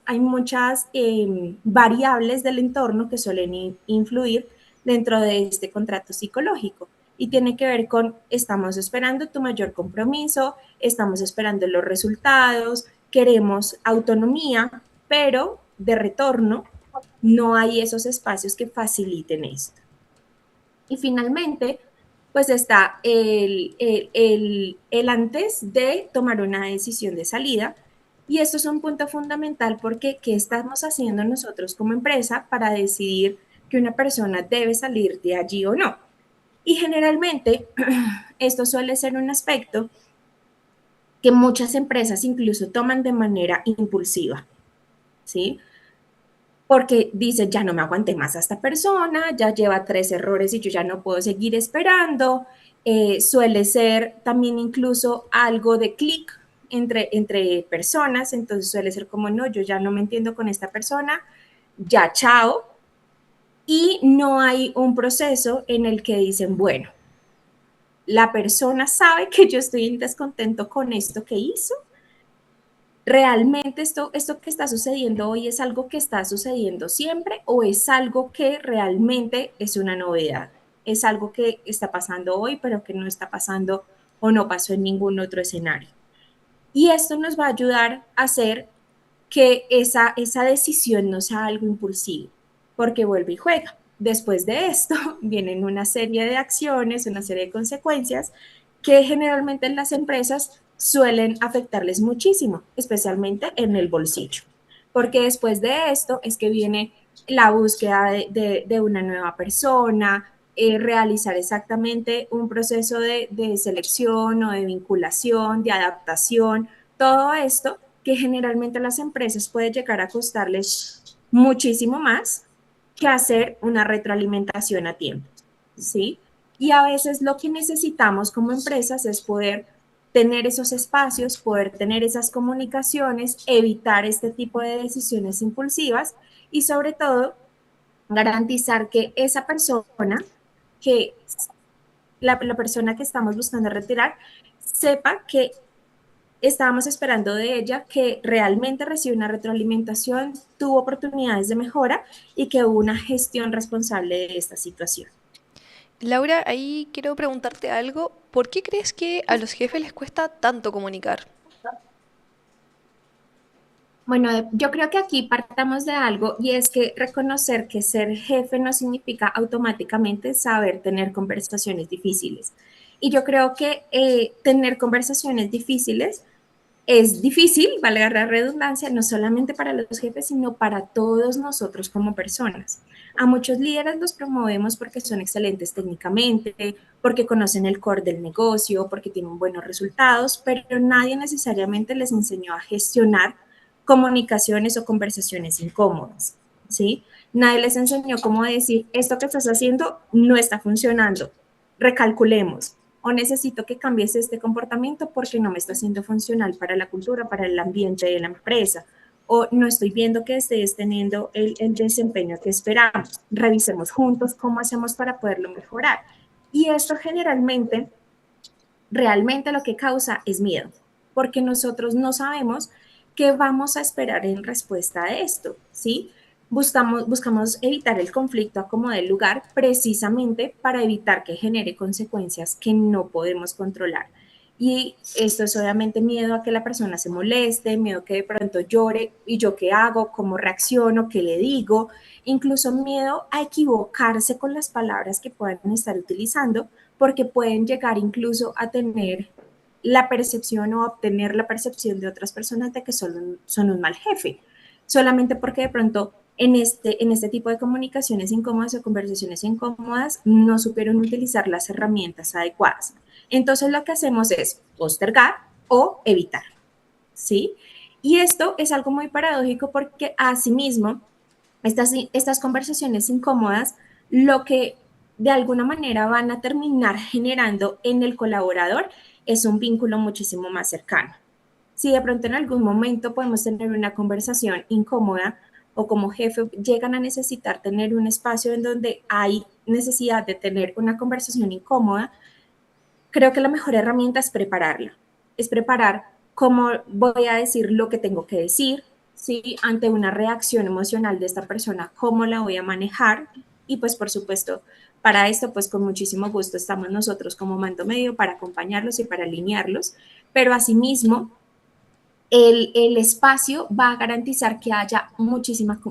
variables del entorno que suelen influir dentro de este contrato psicológico. Y tiene que ver con, estamos esperando tu mayor compromiso, estamos esperando los resultados, queremos autonomía, pero de retorno no hay esos espacios que faciliten esto. Y finalmente, pues está el antes de tomar una decisión de salida. Y esto es un punto fundamental porque ¿qué estamos haciendo nosotros como empresa para decidir que una persona debe salir de allí o no? Y generalmente esto suele ser un aspecto que muchas empresas incluso toman de manera impulsiva, ¿sí? Porque dice, ya no me aguanté más a esta persona, ya lleva 3 errores y yo ya no puedo seguir esperando. Suele ser también incluso algo de clic entre personas, entonces suele ser como, no, yo ya no me entiendo con esta persona, ya chao. Y no hay un proceso en el que dicen, bueno, la persona sabe que yo estoy en descontento con esto que hizo. ¿Realmente esto que está sucediendo hoy es algo que está sucediendo siempre o es algo que realmente es una novedad? Es algo que está pasando hoy, pero que no está pasando o no pasó en ningún otro escenario. Y esto nos va a ayudar a hacer que esa decisión no sea algo impulsivo, porque vuelve y juega. Después de esto vienen una serie de acciones, una serie de consecuencias que generalmente en las empresas suelen afectarles muchísimo, especialmente en el bolsillo, porque después de esto es que viene la búsqueda de una nueva persona, realizar exactamente un proceso de selección o de vinculación, de adaptación, todo esto que generalmente a las empresas puede llegar a costarles muchísimo más que hacer una retroalimentación a tiempo, ¿sí? Y a veces lo que necesitamos como empresas es poder tener esos espacios, poder tener esas comunicaciones, evitar este tipo de decisiones impulsivas y sobre todo garantizar que esa persona, que la persona que estamos buscando retirar, sepa que estábamos esperando de ella que realmente recibió una retroalimentación, tuvo oportunidades de mejora y que hubo una gestión responsable de esta situación. Laura, ahí quiero preguntarte algo. ¿Por qué crees que a los jefes les cuesta tanto comunicar? Bueno, yo creo que aquí partamos de algo y es que reconocer que ser jefe no significa automáticamente saber tener conversaciones difíciles. Y yo creo que tener conversaciones difíciles es difícil, valga la redundancia, no solamente para los jefes, sino para todos nosotros como personas. A muchos líderes los promovemos porque son excelentes técnicamente, porque conocen el core del negocio, porque tienen buenos resultados, pero nadie necesariamente les enseñó a gestionar comunicaciones o conversaciones incómodas, ¿sí? Nadie les enseñó cómo decir, esto que estás haciendo no está funcionando, recalculemos, o necesito que cambies este comportamiento porque no me está siendo funcional para la cultura, para el ambiente de la empresa, o no estoy viendo que estés teniendo el desempeño que esperamos. Revisemos juntos cómo hacemos para poderlo mejorar. Y esto generalmente, realmente lo que causa es miedo, porque nosotros no sabemos qué vamos a esperar en respuesta a esto, ¿sí? Buscamos evitar el conflicto a como dé lugar precisamente para evitar que genere consecuencias que no podemos controlar. Y esto es obviamente miedo a que la persona se moleste, miedo a que de pronto llore y yo qué hago, cómo reacciono, qué le digo, incluso miedo a equivocarse con las palabras que puedan estar utilizando porque pueden llegar incluso a tener la percepción o obtener la percepción de otras personas de que son un mal jefe. solamente porque de pronto en este tipo de comunicaciones incómodas o conversaciones incómodas no supieron utilizar las herramientas adecuadas. Entonces lo que hacemos es postergar o evitar, ¿sí? Y esto es algo muy paradójico porque asimismo estas conversaciones incómodas lo que de alguna manera van a terminar generando en el colaborador es un vínculo muchísimo más cercano. Si de pronto en algún momento podemos tener una conversación incómoda o como jefe llegan a necesitar tener un espacio en donde hay necesidad de tener una conversación incómoda, creo que la mejor herramienta es preparar cómo voy a decir lo que tengo que decir, ¿sí? Ante una reacción emocional de esta persona, cómo la voy a manejar y pues por supuesto, para esto pues con muchísimo gusto estamos nosotros como mando medio para acompañarlos y para alinearlos, pero asimismo el espacio va a garantizar que haya muchísima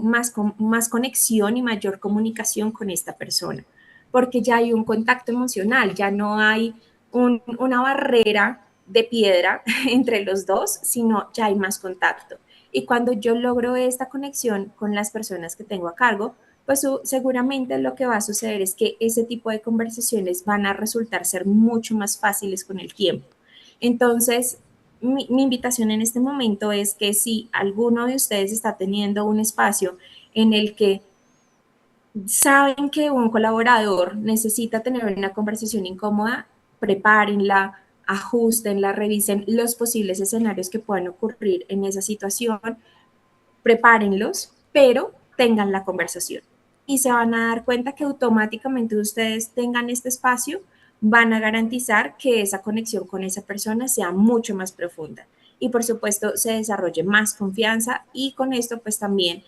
más conexión y mayor comunicación con esta persona, porque ya hay un contacto emocional, ya no hay una barrera de piedra entre los dos, sino ya hay más contacto. Y cuando yo logro esta conexión con las personas que tengo a cargo, pues seguramente lo que va a suceder es que ese tipo de conversaciones van a resultar ser mucho más fáciles con el tiempo. Entonces, mi invitación en este momento es que si alguno de ustedes está teniendo un espacio en el que saben que un colaborador necesita tener una conversación incómoda, prepárenla, ajustenla, revisen los posibles escenarios que puedan ocurrir en esa situación, prepárenlos, pero tengan la conversación. Y se van a dar cuenta que automáticamente ustedes tengan este espacio, van a garantizar que esa conexión con esa persona sea mucho más profunda. Y por supuesto se desarrolle más confianza y con esto pues también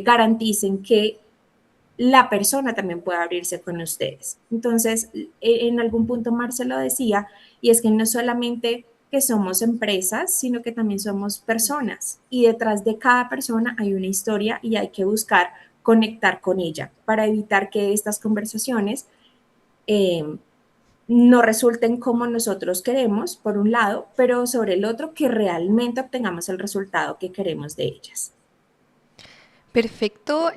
garanticen que la persona también puede abrirse con ustedes. Entonces, en algún punto Marcelo decía, y es que no solamente que somos empresas, sino que también somos personas. Y detrás de cada persona hay una historia y hay que buscar conectar con ella para evitar que estas conversaciones eh, no resulten como nosotros queremos, por un lado, pero sobre el otro, que realmente obtengamos el resultado que queremos de ellas. Perfecto,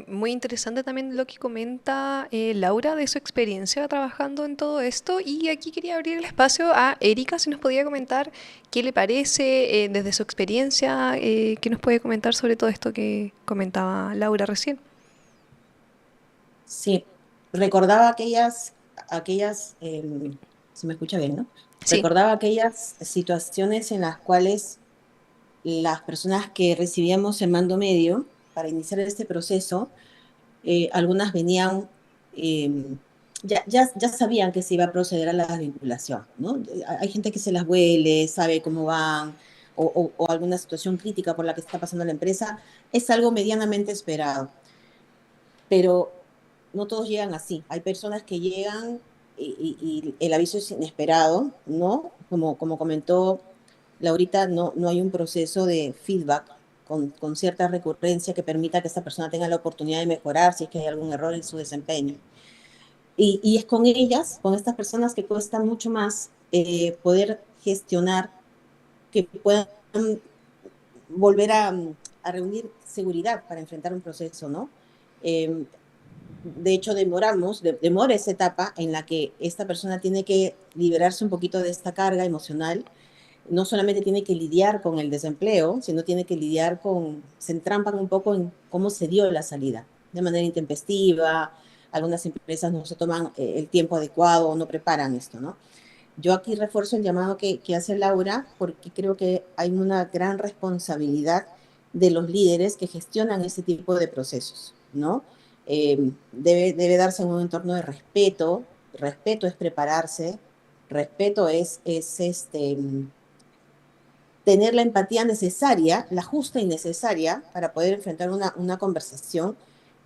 muy interesante también lo que comenta Laura de su experiencia trabajando en todo esto y aquí quería abrir el espacio a Erika, si nos podía comentar qué le parece desde su experiencia, qué nos puede comentar sobre todo esto que comentaba Laura recién. Sí, recordaba se me escucha bien, ¿no? Sí. Recordaba aquellas situaciones en las cuales las personas que recibíamos el mando medio para iniciar este proceso, algunas venían, ya sabían que se iba a proceder a la desvinculación, ¿no? Hay gente que se las huele, sabe cómo van, o alguna situación crítica por la que está pasando la empresa, es algo medianamente esperado. Pero no todos llegan así. Hay personas que llegan y el aviso es inesperado, ¿no? Como comentó Laurita, no hay un proceso de feedback con cierta recurrencia que permita que esta persona tenga la oportunidad de mejorar si es que hay algún error en su desempeño. Y es con ellas, con estas personas que cuesta mucho más poder gestionar, que puedan volver a reunir seguridad para enfrentar un proceso, ¿no? De hecho, demora esa etapa en la que esta persona tiene que liberarse un poquito de esta carga emocional. No solamente tiene que lidiar con el desempleo, sino tiene que lidiar se entrampan un poco en cómo se dio la salida, de manera intempestiva. Algunas empresas no se toman el tiempo adecuado o no preparan esto, ¿no? Yo aquí refuerzo el llamado que hace Laura porque creo que hay una gran responsabilidad de los líderes que gestionan ese tipo de procesos, ¿no? Debe darse en un entorno de respeto. Respeto es prepararse. Respeto es tener la empatía necesaria, la justa y necesaria para poder enfrentar una conversación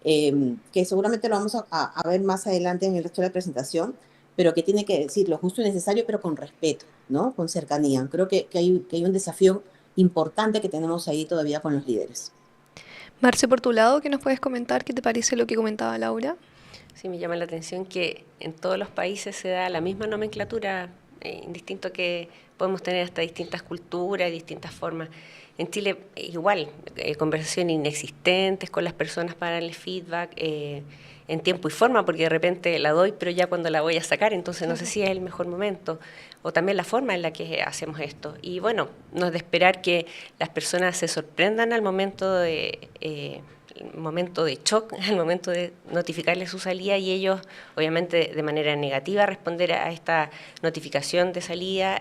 que seguramente lo vamos a ver más adelante en el resto de la presentación, pero que tiene que decir lo justo y necesario, pero con respeto, ¿no? Con cercanía. Creo que hay un desafío importante que tenemos ahí todavía con los líderes. Marce, por tu lado, ¿qué nos puedes comentar? ¿Qué te parece lo que comentaba Laura? Sí, me llama la atención que en todos los países se da la misma nomenclatura, indistinto que podemos tener hasta distintas culturas y distintas formas. En Chile igual, conversaciones inexistentes con las personas para darle feedback en tiempo y forma, porque de repente la doy, pero ya cuando la voy a sacar, entonces no sé si es el mejor momento, o también la forma en la que hacemos esto. Y bueno, no es de esperar que las personas se sorprendan al momento de shock, al momento de notificarles su salida, y ellos, obviamente, de manera negativa, responder a esta notificación de salida.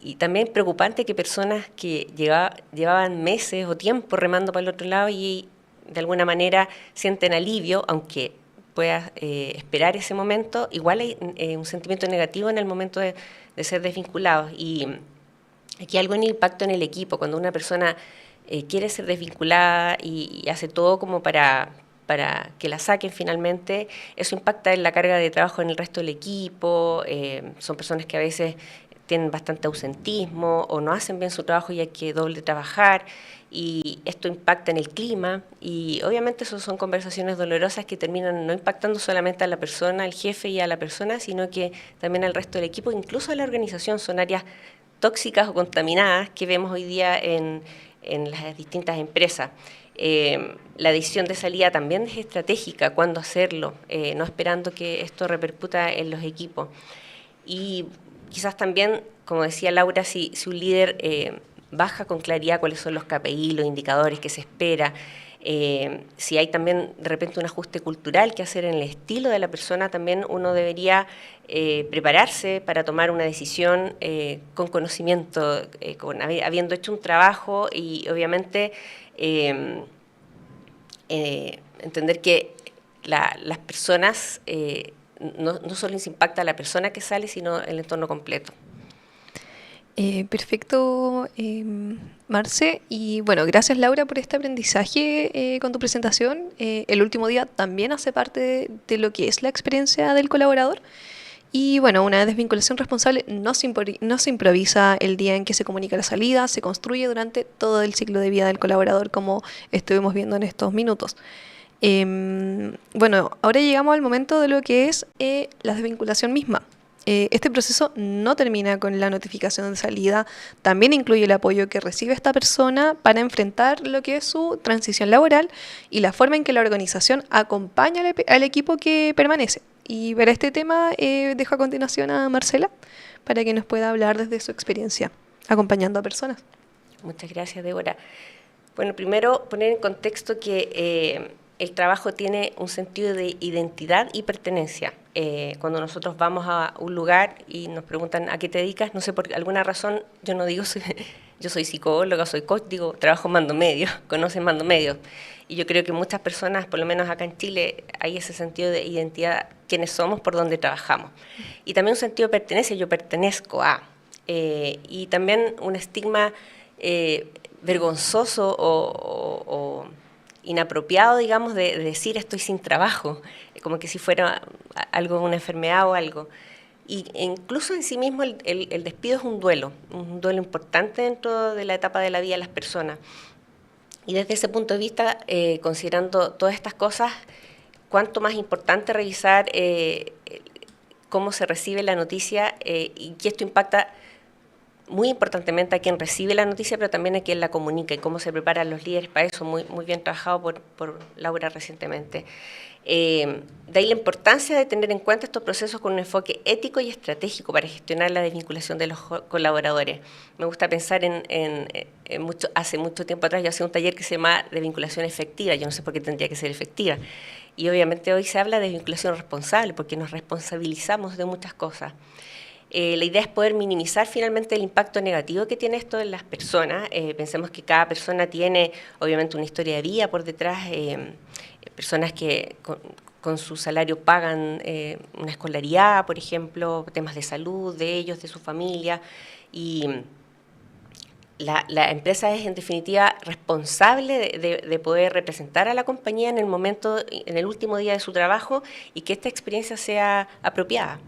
Y también preocupante que personas que llevaban meses o tiempo remando para el otro lado y de alguna manera sienten alivio, aunque puedas esperar ese momento, igual hay un sentimiento negativo en el momento de ser desvinculados. Y aquí hay algo en el impacto en el equipo, cuando una persona quiere ser desvinculada y hace todo como para que la saquen finalmente, eso impacta en la carga de trabajo en el resto del equipo. Son personas que a veces tienen bastante ausentismo o no hacen bien su trabajo y hay que doble trabajar, y esto impacta en el clima, y obviamente eso son conversaciones dolorosas que terminan no impactando solamente a la persona, al jefe y a la persona, sino que también al resto del equipo, incluso a la organización. Son áreas tóxicas o contaminadas que vemos hoy día en las distintas empresas. La decisión de salida también es estratégica, cuándo hacerlo, no esperando que esto repercuta en los equipos. Y quizás también, como decía Laura, si un líder baja con claridad cuáles son los KPI, los indicadores que se espera, si hay también de repente un ajuste cultural que hacer en el estilo de la persona, también uno debería prepararse para tomar una decisión con conocimiento, habiendo hecho un trabajo, y obviamente entender que las personas no solo les impacta a la persona que sale, sino el entorno completo. Perfecto, Marce. Y bueno, gracias Laura por este aprendizaje con tu presentación. El último día también hace parte de lo que es la experiencia del colaborador. Y bueno, una desvinculación responsable no se improvisa el día en que se comunica la salida, se construye durante todo el ciclo de vida del colaborador, como estuvimos viendo en estos minutos. Bueno, ahora llegamos al momento de lo que es la desvinculación misma. Este proceso no termina con la notificación de salida, también incluye el apoyo que recibe esta persona para enfrentar lo que es su transición laboral y la forma en que la organización acompaña al equipo que permanece. Y para este tema dejo a continuación a Marcela para que nos pueda hablar desde su experiencia acompañando a personas. Muchas gracias, Débora. Bueno, primero poner en contexto que el trabajo tiene un sentido de identidad y pertenencia. Cuando nosotros vamos a un lugar y nos preguntan ¿a qué te dedicas? No sé, por alguna razón yo no digo yo soy psicóloga, soy coach, digo trabajo en Mando Medio, conocen Mando Medio. Y yo creo que muchas personas, por lo menos acá en Chile, hay ese sentido de identidad, quiénes somos, por dónde trabajamos. Y también un sentido de pertenencia, yo pertenezco a. Y también un estigma vergonzoso o inapropiado, digamos, de decir estoy sin trabajo, como que si fuera algo, una enfermedad o algo. Y incluso en sí mismo el despido es un duelo importante dentro de la etapa de la vida de las personas. Y desde ese punto de vista, considerando todas estas cosas, cuánto más importante revisar cómo se recibe la noticia y que esto impacta muy importantemente a quien recibe la noticia, pero también a quien la comunica y cómo se preparan los líderes para eso, muy bien trabajado por Laura recientemente. De ahí la importancia de tener en cuenta estos procesos con un enfoque ético y estratégico para gestionar la desvinculación de los colaboradores. Me gusta pensar hace mucho tiempo atrás yo hacía un taller que se llama desvinculación efectiva, yo no sé por qué tendría que ser efectiva, y obviamente hoy se habla de desvinculación responsable porque nos responsabilizamos de muchas cosas. La idea es poder minimizar finalmente el impacto negativo que tiene esto en las personas. Pensemos que cada persona tiene obviamente una historia de vida por detrás, personas que con su salario pagan una escolaridad, por ejemplo, temas de salud de ellos, de su familia, y la empresa es en definitiva responsable de poder representar a la compañía en el último día de su trabajo y que esta experiencia sea apropiada.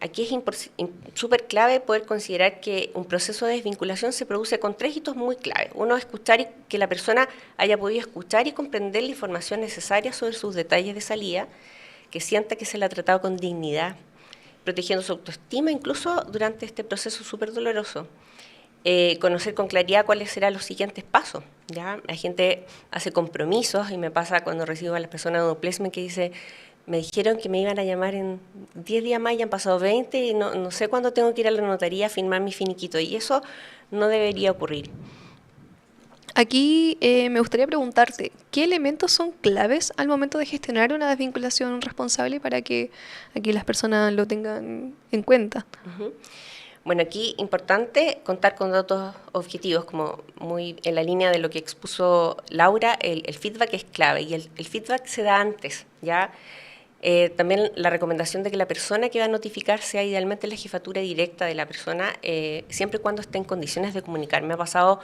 Aquí es súper clave poder considerar que un proceso de desvinculación se produce con 3 hitos muy clave. Uno, escuchar y que la persona haya podido escuchar y comprender la información necesaria sobre sus detalles de salida, que sienta que se le ha tratado con dignidad, protegiendo su autoestima incluso durante este proceso súper doloroso. conocer con claridad cuáles serán los siguientes pasos. ¿Ya? La gente hace compromisos y me pasa cuando recibo a las personas de un placement que dice, me dijeron que me iban a llamar en 10 días más y han pasado 20 y no sé cuándo tengo que ir a la notaría a firmar mi finiquito, y eso no debería ocurrir. Aquí me gustaría preguntarte, ¿qué elementos son claves al momento de gestionar una desvinculación responsable para que aquí las personas lo tengan en cuenta? Uh-huh. Bueno, aquí importante contar con datos objetivos, como muy en la línea de lo que expuso Laura, el feedback es clave, y el feedback se da antes, ¿ya? También la recomendación de que la persona que va a notificar sea idealmente la jefatura directa de la persona, siempre y cuando esté en condiciones de comunicar. Me ha pasado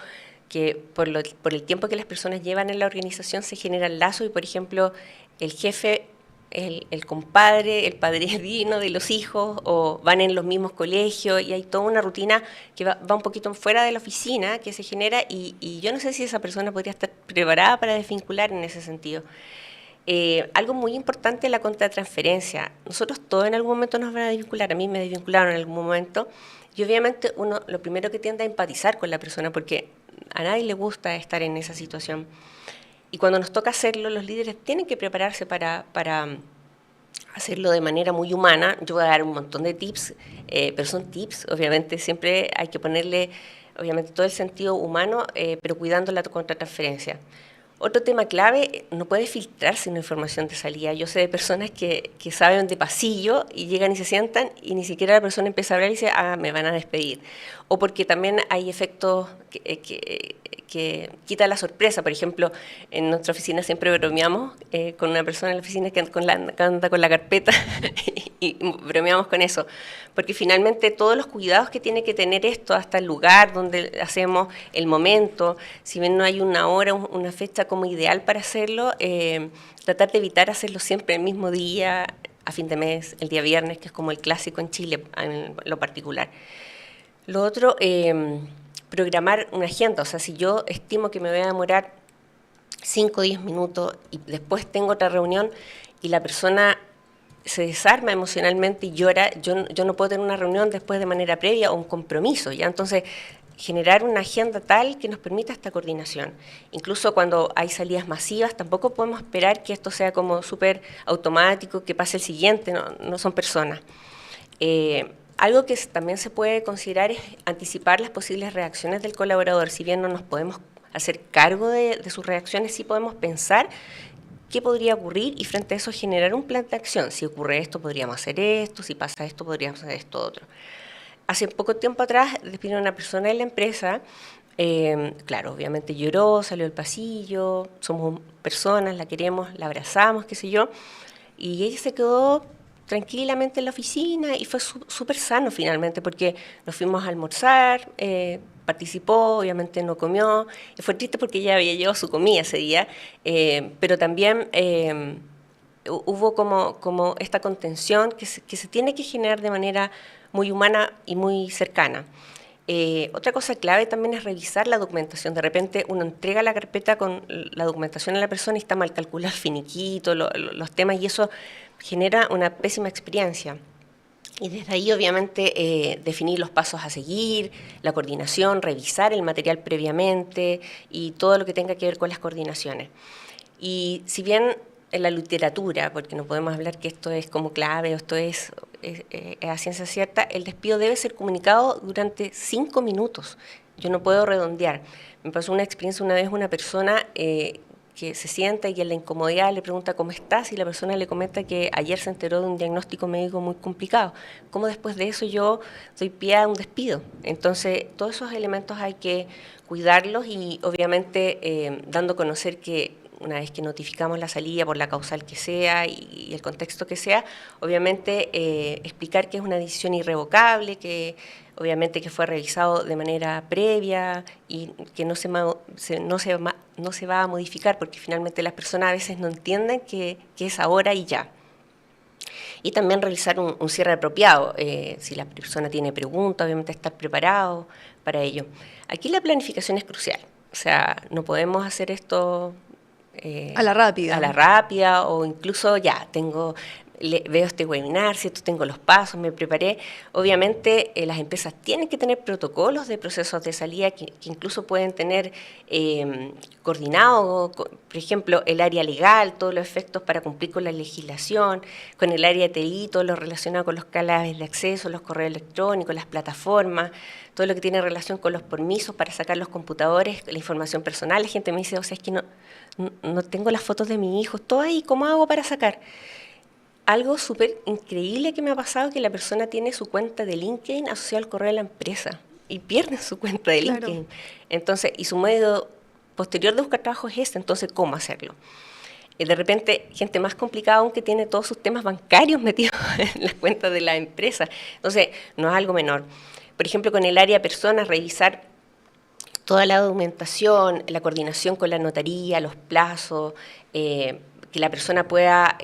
que por el tiempo que las personas llevan en la organización se genera el lazo y, por ejemplo, el jefe, el compadre, el padrino de los hijos, o van en los mismos colegios, y hay toda una rutina que va un poquito fuera de la oficina que se genera, y yo no sé si esa persona podría estar preparada para desvincular en ese sentido. Algo muy importante es la contratransferencia. Nosotros todos en algún momento nos van a desvincular, a mí me desvincularon en algún momento, y obviamente uno lo primero que tiende a empatizar con la persona, porque a nadie le gusta estar en esa situación. Y cuando nos toca hacerlo, los líderes tienen que prepararse para hacerlo de manera muy humana. Yo voy a dar un montón de tips, pero son tips, obviamente siempre hay que ponerle obviamente todo el sentido humano, pero cuidando la contratransferencia. Otro tema clave, no puede filtrarse una información de salida. Yo sé de personas que saben de pasillo y llegan y se sientan y ni siquiera la persona empieza a hablar y dice, me van a despedir. O porque también hay efectos que quita la sorpresa. Por ejemplo, en nuestra oficina siempre bromeamos con una persona en la oficina que anda con la carpeta y bromeamos con eso. Porque finalmente todos los cuidados que tiene que tener esto, hasta el lugar donde hacemos, el momento, si bien no hay una hora, una fecha como ideal para hacerlo, tratar de evitar hacerlo siempre el mismo día, a fin de mes, el día viernes, que es como el clásico en Chile, en lo particular. Lo otro, programar una agenda. O sea, si yo estimo que me voy a demorar 5 o 10 minutos y después tengo otra reunión y la persona se desarma emocionalmente y llora, yo no puedo tener una reunión después de manera previa o un compromiso, ¿ya? Entonces, generar una agenda tal que nos permita esta coordinación. Incluso cuando hay salidas masivas, tampoco podemos esperar que esto sea como súper automático, que pase el siguiente, no son personas. Algo que también se puede considerar es anticipar las posibles reacciones del colaborador. Si bien no nos podemos hacer cargo de sus reacciones, sí podemos pensar qué podría ocurrir y frente a eso generar un plan de acción. Si ocurre esto, podríamos hacer esto, si pasa esto, podríamos hacer esto otro. Hace poco tiempo atrás despidieron a una persona de la empresa, claro, obviamente lloró, salió al pasillo, somos personas, la queremos, la abrazamos, qué sé yo, y ella se quedó tranquilamente en la oficina y fue súper sano finalmente, porque nos fuimos a almorzar, participó, obviamente no comió, y fue triste porque ella había llevado su comida ese día, pero también hubo como esta contención que se tiene que generar de manera muy humana y muy cercana. Otra cosa clave también es revisar la documentación. De repente uno entrega la carpeta con la documentación a la persona y está mal calculado el finiquito, los temas, y eso genera una pésima experiencia. Y desde ahí, obviamente, definir los pasos a seguir, la coordinación, revisar el material previamente y todo lo que tenga que ver con las coordinaciones. Y si bien en la literatura, porque no podemos hablar que esto es como clave o esto es a ciencia cierta, el despido debe ser comunicado durante 5 minutos. Yo no puedo redondear. Me pasó una experiencia una vez, una persona que se sienta y en la incomodidad le pregunta cómo estás y la persona le comenta que ayer se enteró de un diagnóstico médico muy complicado. ¿Cómo después de eso yo doy pie a un despido? Entonces, todos esos elementos hay que cuidarlos y obviamente dando a conocer que una vez que notificamos la salida por la causal que sea y el contexto que sea, obviamente explicar que es una decisión irrevocable, que obviamente que fue revisado de manera previa y que no se va a modificar, porque finalmente las personas a veces no entienden que es ahora y ya. Y también realizar un cierre apropiado. Si la persona tiene preguntas, obviamente estar preparado para ello. Aquí la planificación es crucial. O sea, no podemos hacer esto a la rápida o incluso ya tengo veo este webinar, ¿cierto? Tengo los pasos, me preparé. Obviamente las empresas tienen que tener protocolos de procesos de salida que incluso pueden tener coordinado, por ejemplo, el área legal, todos los efectos para cumplir con la legislación, con el área de TI, todo lo relacionado con los claves de acceso, los correos electrónicos, las plataformas, todo lo que tiene relación con los permisos para sacar los computadores, la información personal. La gente me dice, o sea, es que no tengo las fotos de mi hijo, todo ahí, ¿cómo hago para sacar? Algo súper increíble que me ha pasado, que la persona tiene su cuenta de LinkedIn asociada al correo de la empresa y pierde su cuenta de LinkedIn. Claro. Entonces, y su medio posterior de buscar trabajo es este, entonces, ¿cómo hacerlo? De repente, gente más complicada aún que tiene todos sus temas bancarios metidos en las cuentas de la empresa. Entonces, no es algo menor. Por ejemplo, con el área personas, revisar toda la documentación, la coordinación con la notaría, los plazos, que la persona pueda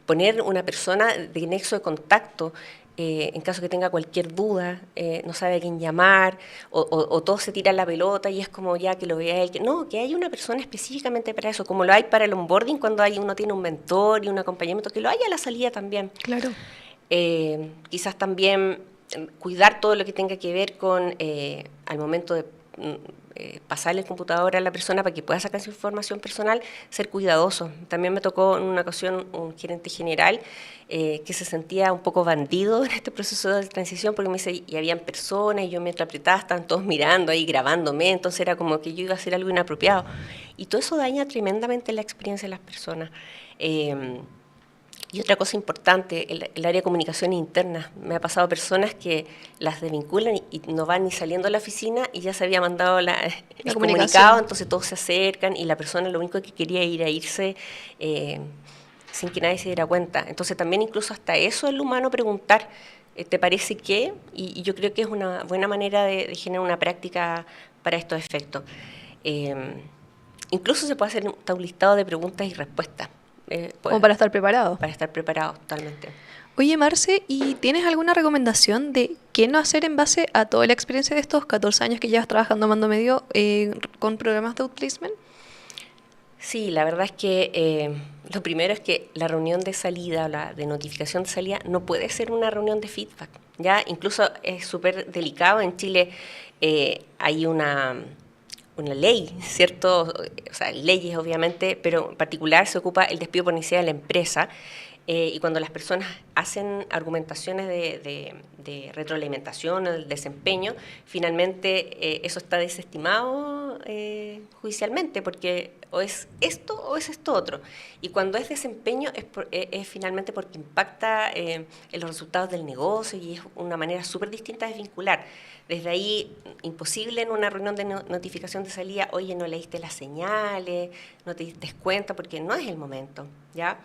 poner una persona de nexo de contacto en caso que tenga cualquier duda, no sabe a quién llamar, o todo se tira la pelota y es como ya que lo vea él. No, que hay una persona específicamente para eso, como lo hay para el onboarding cuando uno tiene un mentor y un acompañamiento, que lo haya a la salida también. Claro. Quizás también cuidar todo lo que tenga que ver con al momento de pasarle el computador a la persona para que pueda sacar su información personal, ser cuidadoso. También me tocó en una ocasión un gerente general que se sentía un poco bandido en este proceso de transición, porque me dice, y habían personas, y yo mientras apretaba estaban todos mirando ahí, grabándome, entonces era como que yo iba a hacer algo inapropiado. Y todo eso daña tremendamente la experiencia de las personas. Y otra cosa importante, el área de comunicación interna. Me ha pasado personas que las desvinculan y no van ni saliendo de la oficina y ya se había mandado el comunicado, entonces todos se acercan y la persona lo único que quería era irse sin que nadie se diera cuenta. Entonces también incluso hasta eso es lo humano preguntar, ¿te parece qué? Y yo creo que es una buena manera de generar una práctica para estos efectos. Incluso se puede hacer un listado de preguntas y respuestas. Como para estar preparado. Para estar preparado, totalmente. Oye, Marce, ¿y tienes alguna recomendación de qué no hacer en base a toda la experiencia de estos 14 años que llevas trabajando a mando medio con programas de outplacement? Sí, la verdad es que lo primero es que la reunión de salida, la de notificación de salida, no puede ser una reunión de feedback. Ya incluso es súper delicado. En Chile hay una ley, ¿cierto? O sea, leyes obviamente, pero en particular se ocupa el despido por necesidad de la empresa y cuando las personas hacen argumentaciones de retroalimentación o del desempeño, finalmente eso está desestimado judicialmente porque o es esto o es esto otro. Y cuando es desempeño es finalmente porque impacta en los resultados del negocio y es una manera súper distinta de vincular. Desde ahí, imposible en una reunión de notificación de salida, oye, no leíste las señales, no te diste cuenta, porque no es el momento, ¿ya?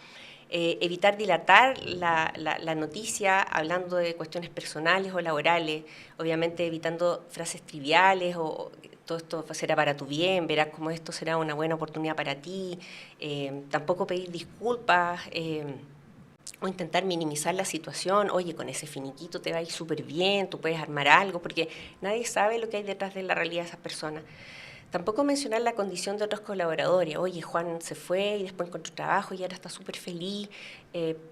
Evitar dilatar la noticia hablando de cuestiones personales o laborales, obviamente evitando frases triviales o todo esto será para tu bien, verás cómo esto será una buena oportunidad para ti, tampoco pedir disculpas, o intentar minimizar la situación, oye, con ese finiquito te va a ir súper bien, tú puedes armar algo, porque nadie sabe lo que hay detrás de la realidad de esas personas. Tampoco mencionar la condición de otros colaboradores, oye, Juan se fue y después encontró trabajo y ahora está súper feliz,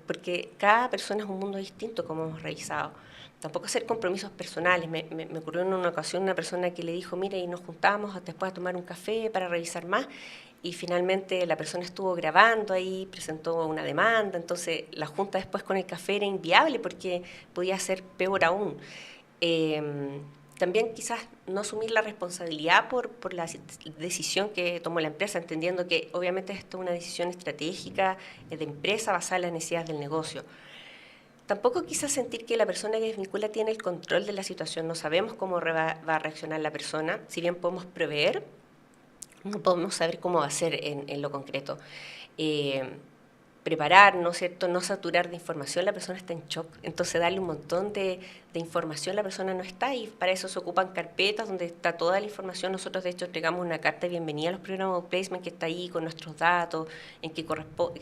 porque cada persona es un mundo distinto, como hemos revisado. Tampoco hacer compromisos personales. Me ocurrió en una ocasión una persona que le dijo, mire, y nos juntamos después a tomar un café para revisar más, y finalmente la persona estuvo grabando ahí, presentó una demanda, entonces la junta después con el café era inviable porque podía ser peor aún. También quizás no asumir la responsabilidad por la decisión que tomó la empresa, entendiendo que obviamente esto es una decisión estratégica de empresa basada en las necesidades del negocio. Tampoco quizás sentir que la persona que desvincula tiene el control de la situación, no sabemos cómo va a reaccionar la persona, si bien podemos prever, no podemos saber cómo va a ser en lo concreto. Preparar, ¿no es cierto?, no saturar de información, la persona está en shock, entonces darle un montón de información, la persona no está, y para eso se ocupan carpetas donde está toda la información. Nosotros de hecho entregamos una carta de bienvenida a los programas de outplacement que está ahí con nuestros datos,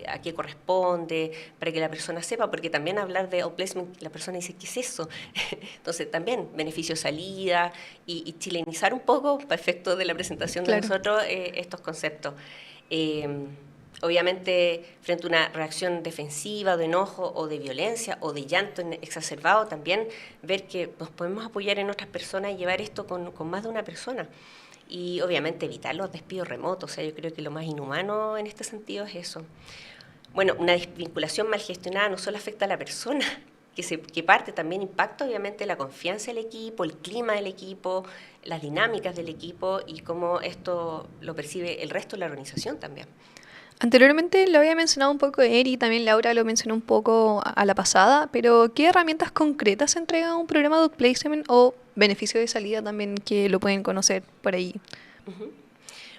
a qué corresponde, para que la persona sepa, porque también hablar de outplacement, la persona dice, ¿qué es eso? Entonces también beneficio salida y chilenizar un poco, para efecto de la presentación de nosotros, estos conceptos. Obviamente, frente a una reacción defensiva, de enojo o de violencia o de llanto exacerbado, también ver que nos podemos apoyar en otras personas y llevar esto con más de una persona. Y obviamente evitar los despidos remotos. O sea, yo creo que lo más inhumano en este sentido es eso. Bueno, una desvinculación mal gestionada no solo afecta a la persona que parte, también impacta obviamente la confianza del equipo, el clima del equipo, las dinámicas del equipo y cómo esto lo percibe el resto de la organización también. Anteriormente lo había mencionado un poco Eri, también Laura lo mencionó un poco a la pasada, pero ¿qué herramientas concretas entrega un programa de outplacement o beneficio de salida también que lo pueden conocer por ahí? Uh-huh.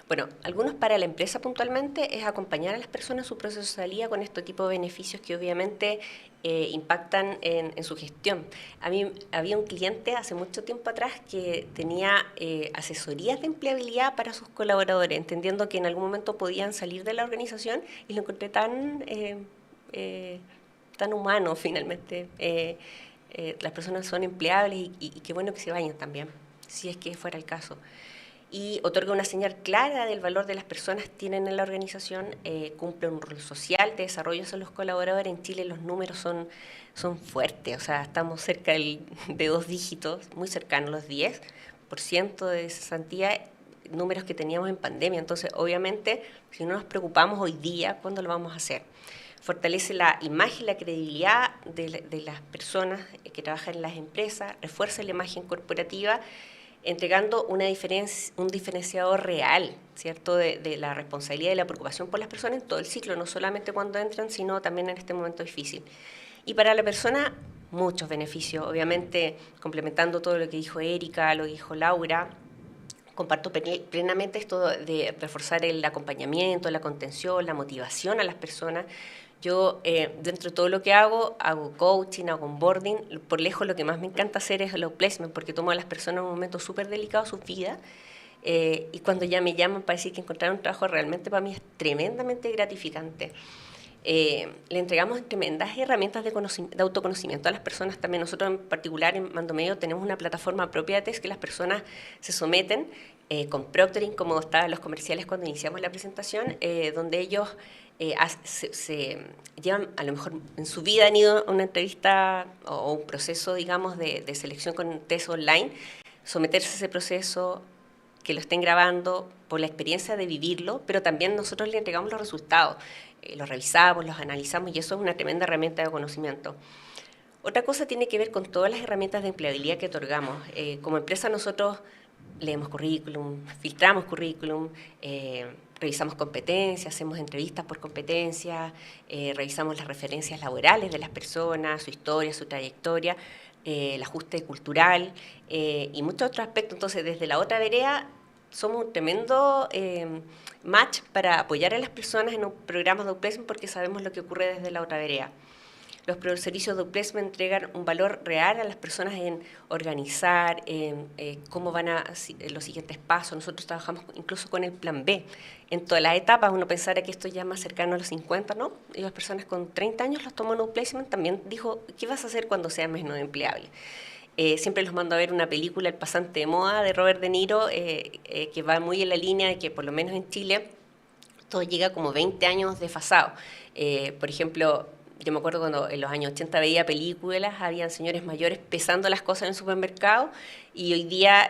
Bueno, algunos para la empresa puntualmente es acompañar a las personas en su proceso de salida con este tipo de beneficios que obviamente impactan en su gestión. A mí había un cliente hace mucho tiempo atrás que tenía asesorías de empleabilidad para sus colaboradores, entendiendo que en algún momento podían salir de la organización y lo encontré tan humano finalmente. Las personas son empleables y qué bueno que se vayan también, si es que fuera el caso. Y otorga una señal clara del valor de las personas que tienen en la organización, cumple un rol social de desarrollo de los colaboradores. En Chile los números son fuertes, o sea, estamos cerca de 2 dígitos, muy cercanos a los 10% de cesantía, números que teníamos en pandemia. Entonces, obviamente, si no nos preocupamos hoy día, ¿cuándo lo vamos a hacer? Fortalece la imagen y la credibilidad de las personas que trabajan en las empresas, refuerza la imagen corporativa, entregando un diferenciador real, ¿cierto?, de la responsabilidad y la preocupación por las personas en todo el ciclo, no solamente cuando entran, sino también en este momento difícil. Y para la persona, muchos beneficios, obviamente, complementando todo lo que dijo Erika, lo que dijo Laura. Comparto plenamente esto de reforzar el acompañamiento, la contención, la motivación a las personas. Yo, dentro de todo lo que hago coaching, hago onboarding. Por lejos lo que más me encanta hacer es el outplacement, porque tomo a las personas en un momento súper delicado de su vida, y cuando ya me llaman para decir que encontrar un trabajo realmente para mí es tremendamente gratificante. Le entregamos tremendas herramientas de autoconocimiento a las personas también. Nosotros en particular en Mandomedio tenemos una plataforma propia de test que las personas se someten con proctoring, como estaban los comerciales cuando iniciamos la presentación, donde ellos se llevan, a lo mejor en su vida han ido a una entrevista o un proceso, digamos, de selección con test online, someterse a ese proceso, que lo estén grabando por la experiencia de vivirlo, pero también nosotros le entregamos los resultados, los revisamos, los analizamos y eso es una tremenda herramienta de conocimiento. Otra cosa tiene que ver con todas las herramientas de empleabilidad que otorgamos. Como empresa nosotros leemos currículum, filtramos currículum, revisamos competencias, hacemos entrevistas por competencias, revisamos las referencias laborales de las personas, su historia, su trayectoria, el ajuste cultural y muchos otros aspectos. Entonces, desde la otra vereda, somos un tremendo match para apoyar a las personas en un programa de outplacement porque sabemos lo que ocurre desde la otra vereda. Los servicios de outplacement entregan un valor real a las personas en organizar, cómo van los siguientes pasos. Nosotros trabajamos incluso con el plan B. En todas las etapas, uno pensara que esto ya más cercano a los 50, ¿no? Y las personas con 30 años los tomó en outplacement, también dijo, ¿qué vas a hacer cuando seas menos empleable? Siempre los mando a ver una película, El pasante de moda, de Robert De Niro, que va muy en la línea de que por lo menos en Chile todo llega como 20 años desfasado. Por ejemplo, yo me acuerdo cuando en los años 80 veía películas, habían señores mayores pesando las cosas en el supermercado y hoy día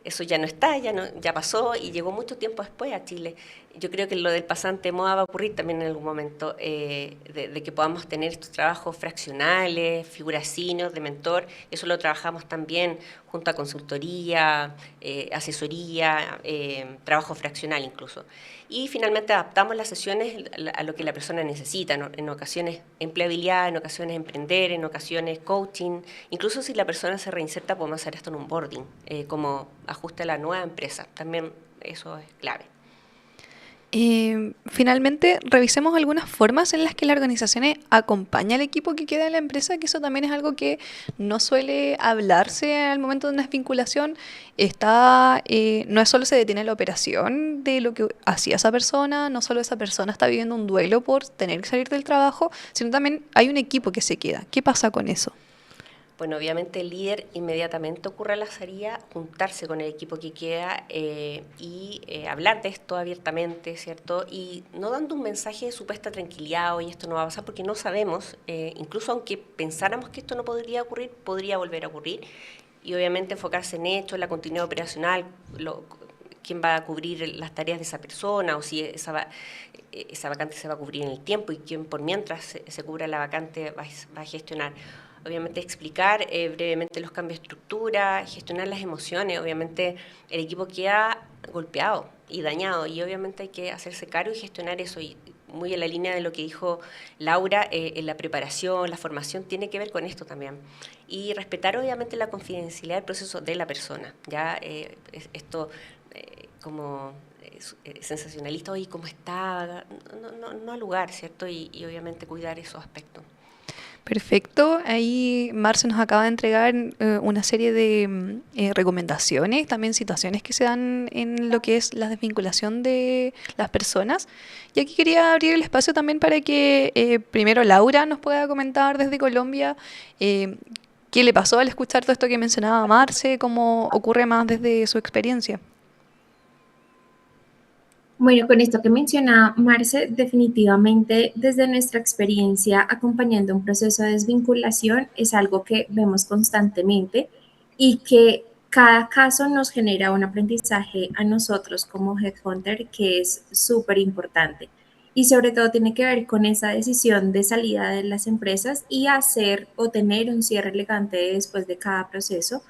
eso ya no está, ya pasó y llegó mucho tiempo después a Chile. Yo creo que lo del pasante de moda va a ocurrir también en algún momento, de que podamos tener estos trabajos fraccionales, figuras senior, de mentor. Eso lo trabajamos también junto a consultoría, asesoría, trabajo fraccional incluso. Y finalmente adaptamos las sesiones a lo que la persona necesita, ¿no? En ocasiones empleabilidad, en ocasiones emprender, en ocasiones coaching. Incluso si la persona se reinserta, podemos hacer esto en un onboarding, como ajuste a la nueva empresa. También eso es clave. Finalmente, revisemos algunas formas en las que la organización acompaña al equipo que queda en la empresa, que eso también es algo que no suele hablarse al momento de una desvinculación. No es solo se detiene la operación de lo que hacía esa persona, no solo esa persona está viviendo un duelo por tener que salir del trabajo, sino también hay un equipo que se queda. ¿Qué pasa con eso? Bueno, obviamente el líder inmediatamente ocurre a la salida, juntarse con el equipo que queda y hablar de esto abiertamente, ¿cierto? Y no dando un mensaje de supuesta tranquilidad, oye, esto no va a pasar, porque no sabemos, incluso aunque pensáramos que esto no podría ocurrir, podría volver a ocurrir. Y obviamente enfocarse en hechos, la continuidad operacional, quién va a cubrir las tareas de esa persona, o si esa vacante se va a cubrir en el tiempo y quién por mientras se cubra la vacante va a gestionar. Obviamente explicar brevemente los cambios de estructura, gestionar las emociones. Obviamente el equipo queda golpeado y dañado y obviamente hay que hacerse cargo y gestionar eso. Y muy en la línea de lo que dijo Laura, en la preparación, la formación tiene que ver con esto también. Y respetar obviamente la confidencialidad del proceso de la persona. Ya esto como sensacionalista, oye, ¿cómo está? No al lugar, ¿cierto? Y obviamente cuidar esos aspectos. Perfecto. Ahí Marce nos acaba de entregar una serie de recomendaciones, también situaciones que se dan en lo que es la desvinculación de las personas. Y aquí quería abrir el espacio también para que primero Laura nos pueda comentar desde Colombia qué le pasó al escuchar todo esto que mencionaba Marce, cómo ocurre más desde su experiencia. Bueno, con esto que menciona Marce, definitivamente desde nuestra experiencia acompañando un proceso de desvinculación es algo que vemos constantemente y que cada caso nos genera un aprendizaje a nosotros como Headhunter que es súper importante. Y sobre todo tiene que ver con esa decisión de salida de las empresas y hacer o tener un cierre elegante después de cada proceso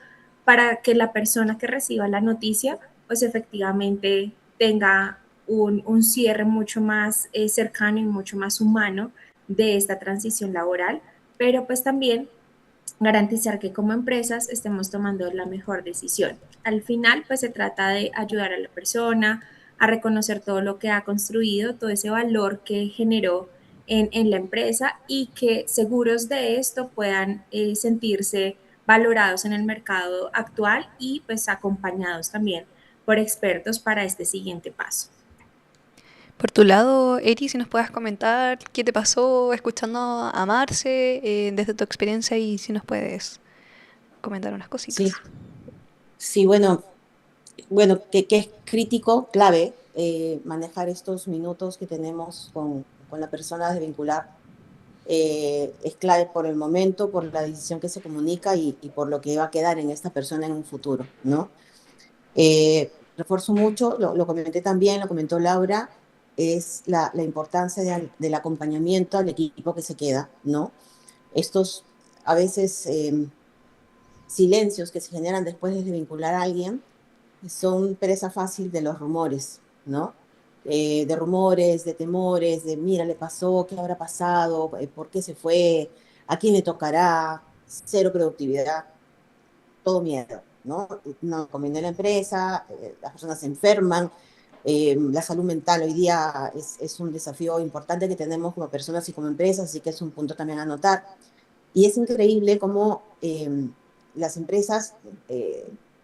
para que la persona que reciba la noticia pues efectivamente tenga un cierre mucho más cercano y mucho más humano de esta transición laboral, pero pues también garantizar que como empresas estemos tomando la mejor decisión. Al final, pues se trata de ayudar a la persona a reconocer todo lo que ha construido, todo ese valor que generó en la empresa y que seguros de esto puedan sentirse valorados en el mercado actual y pues acompañados también por expertos para este siguiente paso. Por tu lado, Eri, si nos puedas comentar qué te pasó escuchando a Marce desde tu experiencia y si nos puedes comentar unas Sí, cositas. sí, que es crítico, clave, manejar estos minutos que tenemos con la persona de vincular. Es clave por el momento, por la decisión que se comunica y por lo que va a quedar en esta persona en un futuro, ¿no? Refuerzo mucho, lo comenté también, lo comentó Laura, es la importancia del acompañamiento al equipo que se queda, ¿no? Estos, a veces, silencios que se generan después de vincular a alguien son presa fácil de los rumores, ¿no? De rumores, de temores, de mira, le pasó, qué habrá pasado, por qué se fue, a quién le tocará, cero productividad, todo miedo, ¿no? No conviene la empresa, las personas se enferman, la salud mental hoy día es un desafío importante que tenemos como personas y como empresas, así que es un punto también a notar. Y es increíble cómo las empresas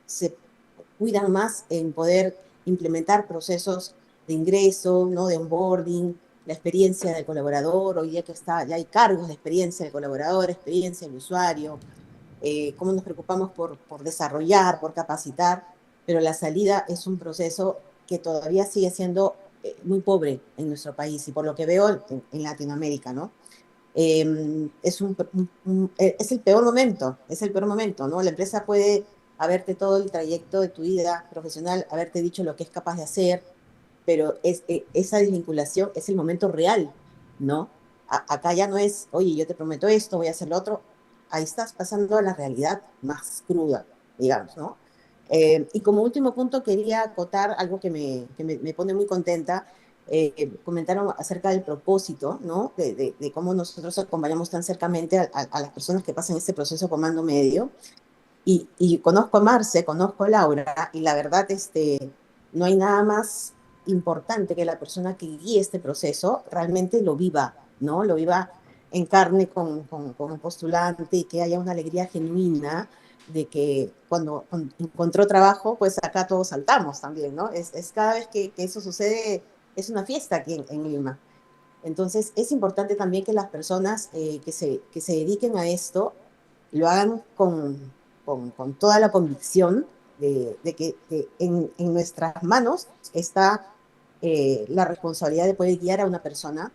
se cuidan más en poder implementar procesos de ingreso, ¿no? De onboarding, la experiencia del colaborador, hoy día que ya hay cargos de experiencia del colaborador, experiencia del usuario, cómo nos preocupamos por desarrollar, por capacitar, pero la salida es un proceso que todavía sigue siendo muy pobre en nuestro país y por lo que veo en Latinoamérica, ¿no? Es el peor momento, ¿no? La empresa puede haberte todo el trayecto de tu vida profesional, haberte dicho lo que es capaz de hacer, pero esa desvinculación es el momento real, ¿no? Acá ya no es, oye, yo te prometo esto, voy a hacer lo otro. Ahí estás pasando a la realidad más cruda, digamos, ¿no? Y como último punto quería acotar algo que me pone muy contenta. Comentaron acerca del propósito, ¿no? De cómo nosotros acompañamos tan cercamente a las personas que pasan este proceso comando medio. Y conozco a Marce, conozco a Laura, y la verdad, no hay nada más importante que la persona que guíe este proceso realmente lo viva, ¿no? Lo viva en carne con el postulante y que haya una alegría genuina de que cuando encontró trabajo, pues acá todos saltamos también, ¿no? Es cada vez que eso sucede, es una fiesta aquí en Lima. Entonces, es importante también que las personas que se dediquen a esto lo hagan con toda la convicción de que en nuestras manos está la responsabilidad de poder guiar a una persona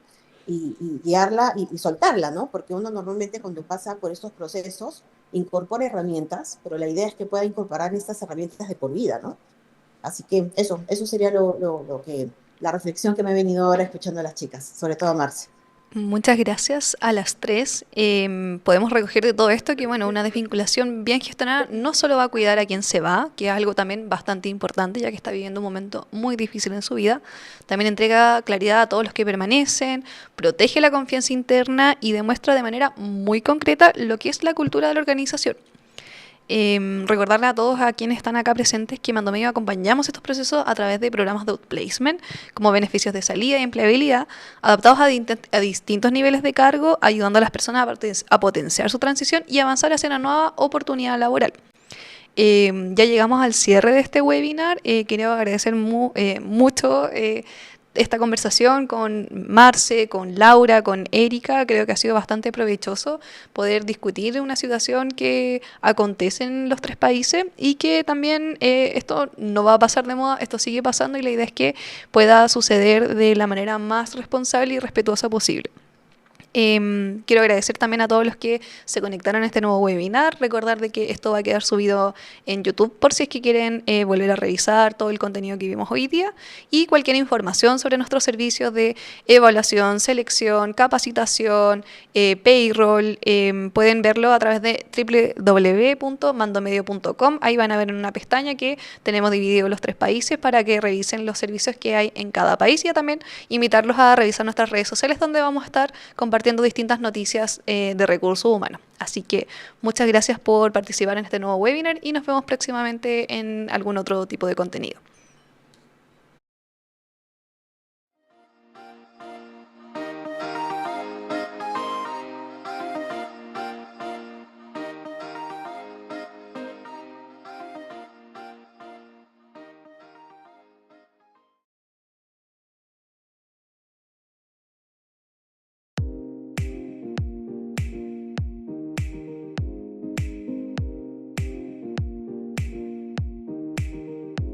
y guiarla y soltarla, ¿no? Porque uno normalmente cuando pasa por estos procesos incorpora herramientas, pero la idea es que pueda incorporar estas herramientas de por vida, ¿no? Así que eso sería la reflexión que me he venido ahora escuchando a las chicas, sobre todo a Marce. Muchas gracias a las tres. Podemos recoger de todo esto que, bueno, una desvinculación bien gestionada no solo va a cuidar a quien se va, que es algo también bastante importante, ya que está viviendo un momento muy difícil en su vida, también entrega claridad a todos los que permanecen, protege la confianza interna y demuestra de manera muy concreta lo que es la cultura de la organización. Recordarle a todos a quienes están acá presentes que Mandomedio acompañamos estos procesos a través de programas de outplacement como beneficios de salida y empleabilidad adaptados a distintos niveles de cargo, ayudando a las personas a potenciar su transición y avanzar hacia una nueva oportunidad laboral. Ya llegamos al cierre de este webinar. Quiero agradecer mucho esta conversación con Marce, con Laura, con Erika. Creo que ha sido bastante provechoso poder discutir una situación que acontece en los tres países y que también esto no va a pasar de moda, esto sigue pasando y la idea es que pueda suceder de la manera más responsable y respetuosa posible. Quiero agradecer también a todos los que se conectaron a este nuevo webinar, recordar de que esto va a quedar subido en YouTube por si es que quieren volver a revisar todo el contenido que vimos hoy día y cualquier información sobre nuestros servicios de evaluación, selección, capacitación, payroll, pueden verlo a través de www.mandomedio.com. Ahí van a ver en una pestaña que tenemos dividido los tres países para que revisen los servicios que hay en cada país y también invitarlos a revisar nuestras redes sociales donde vamos a estar compartiendo distintas noticias de recursos humanos. Así que muchas gracias por participar en este nuevo webinar y nos vemos próximamente en algún otro tipo de contenido.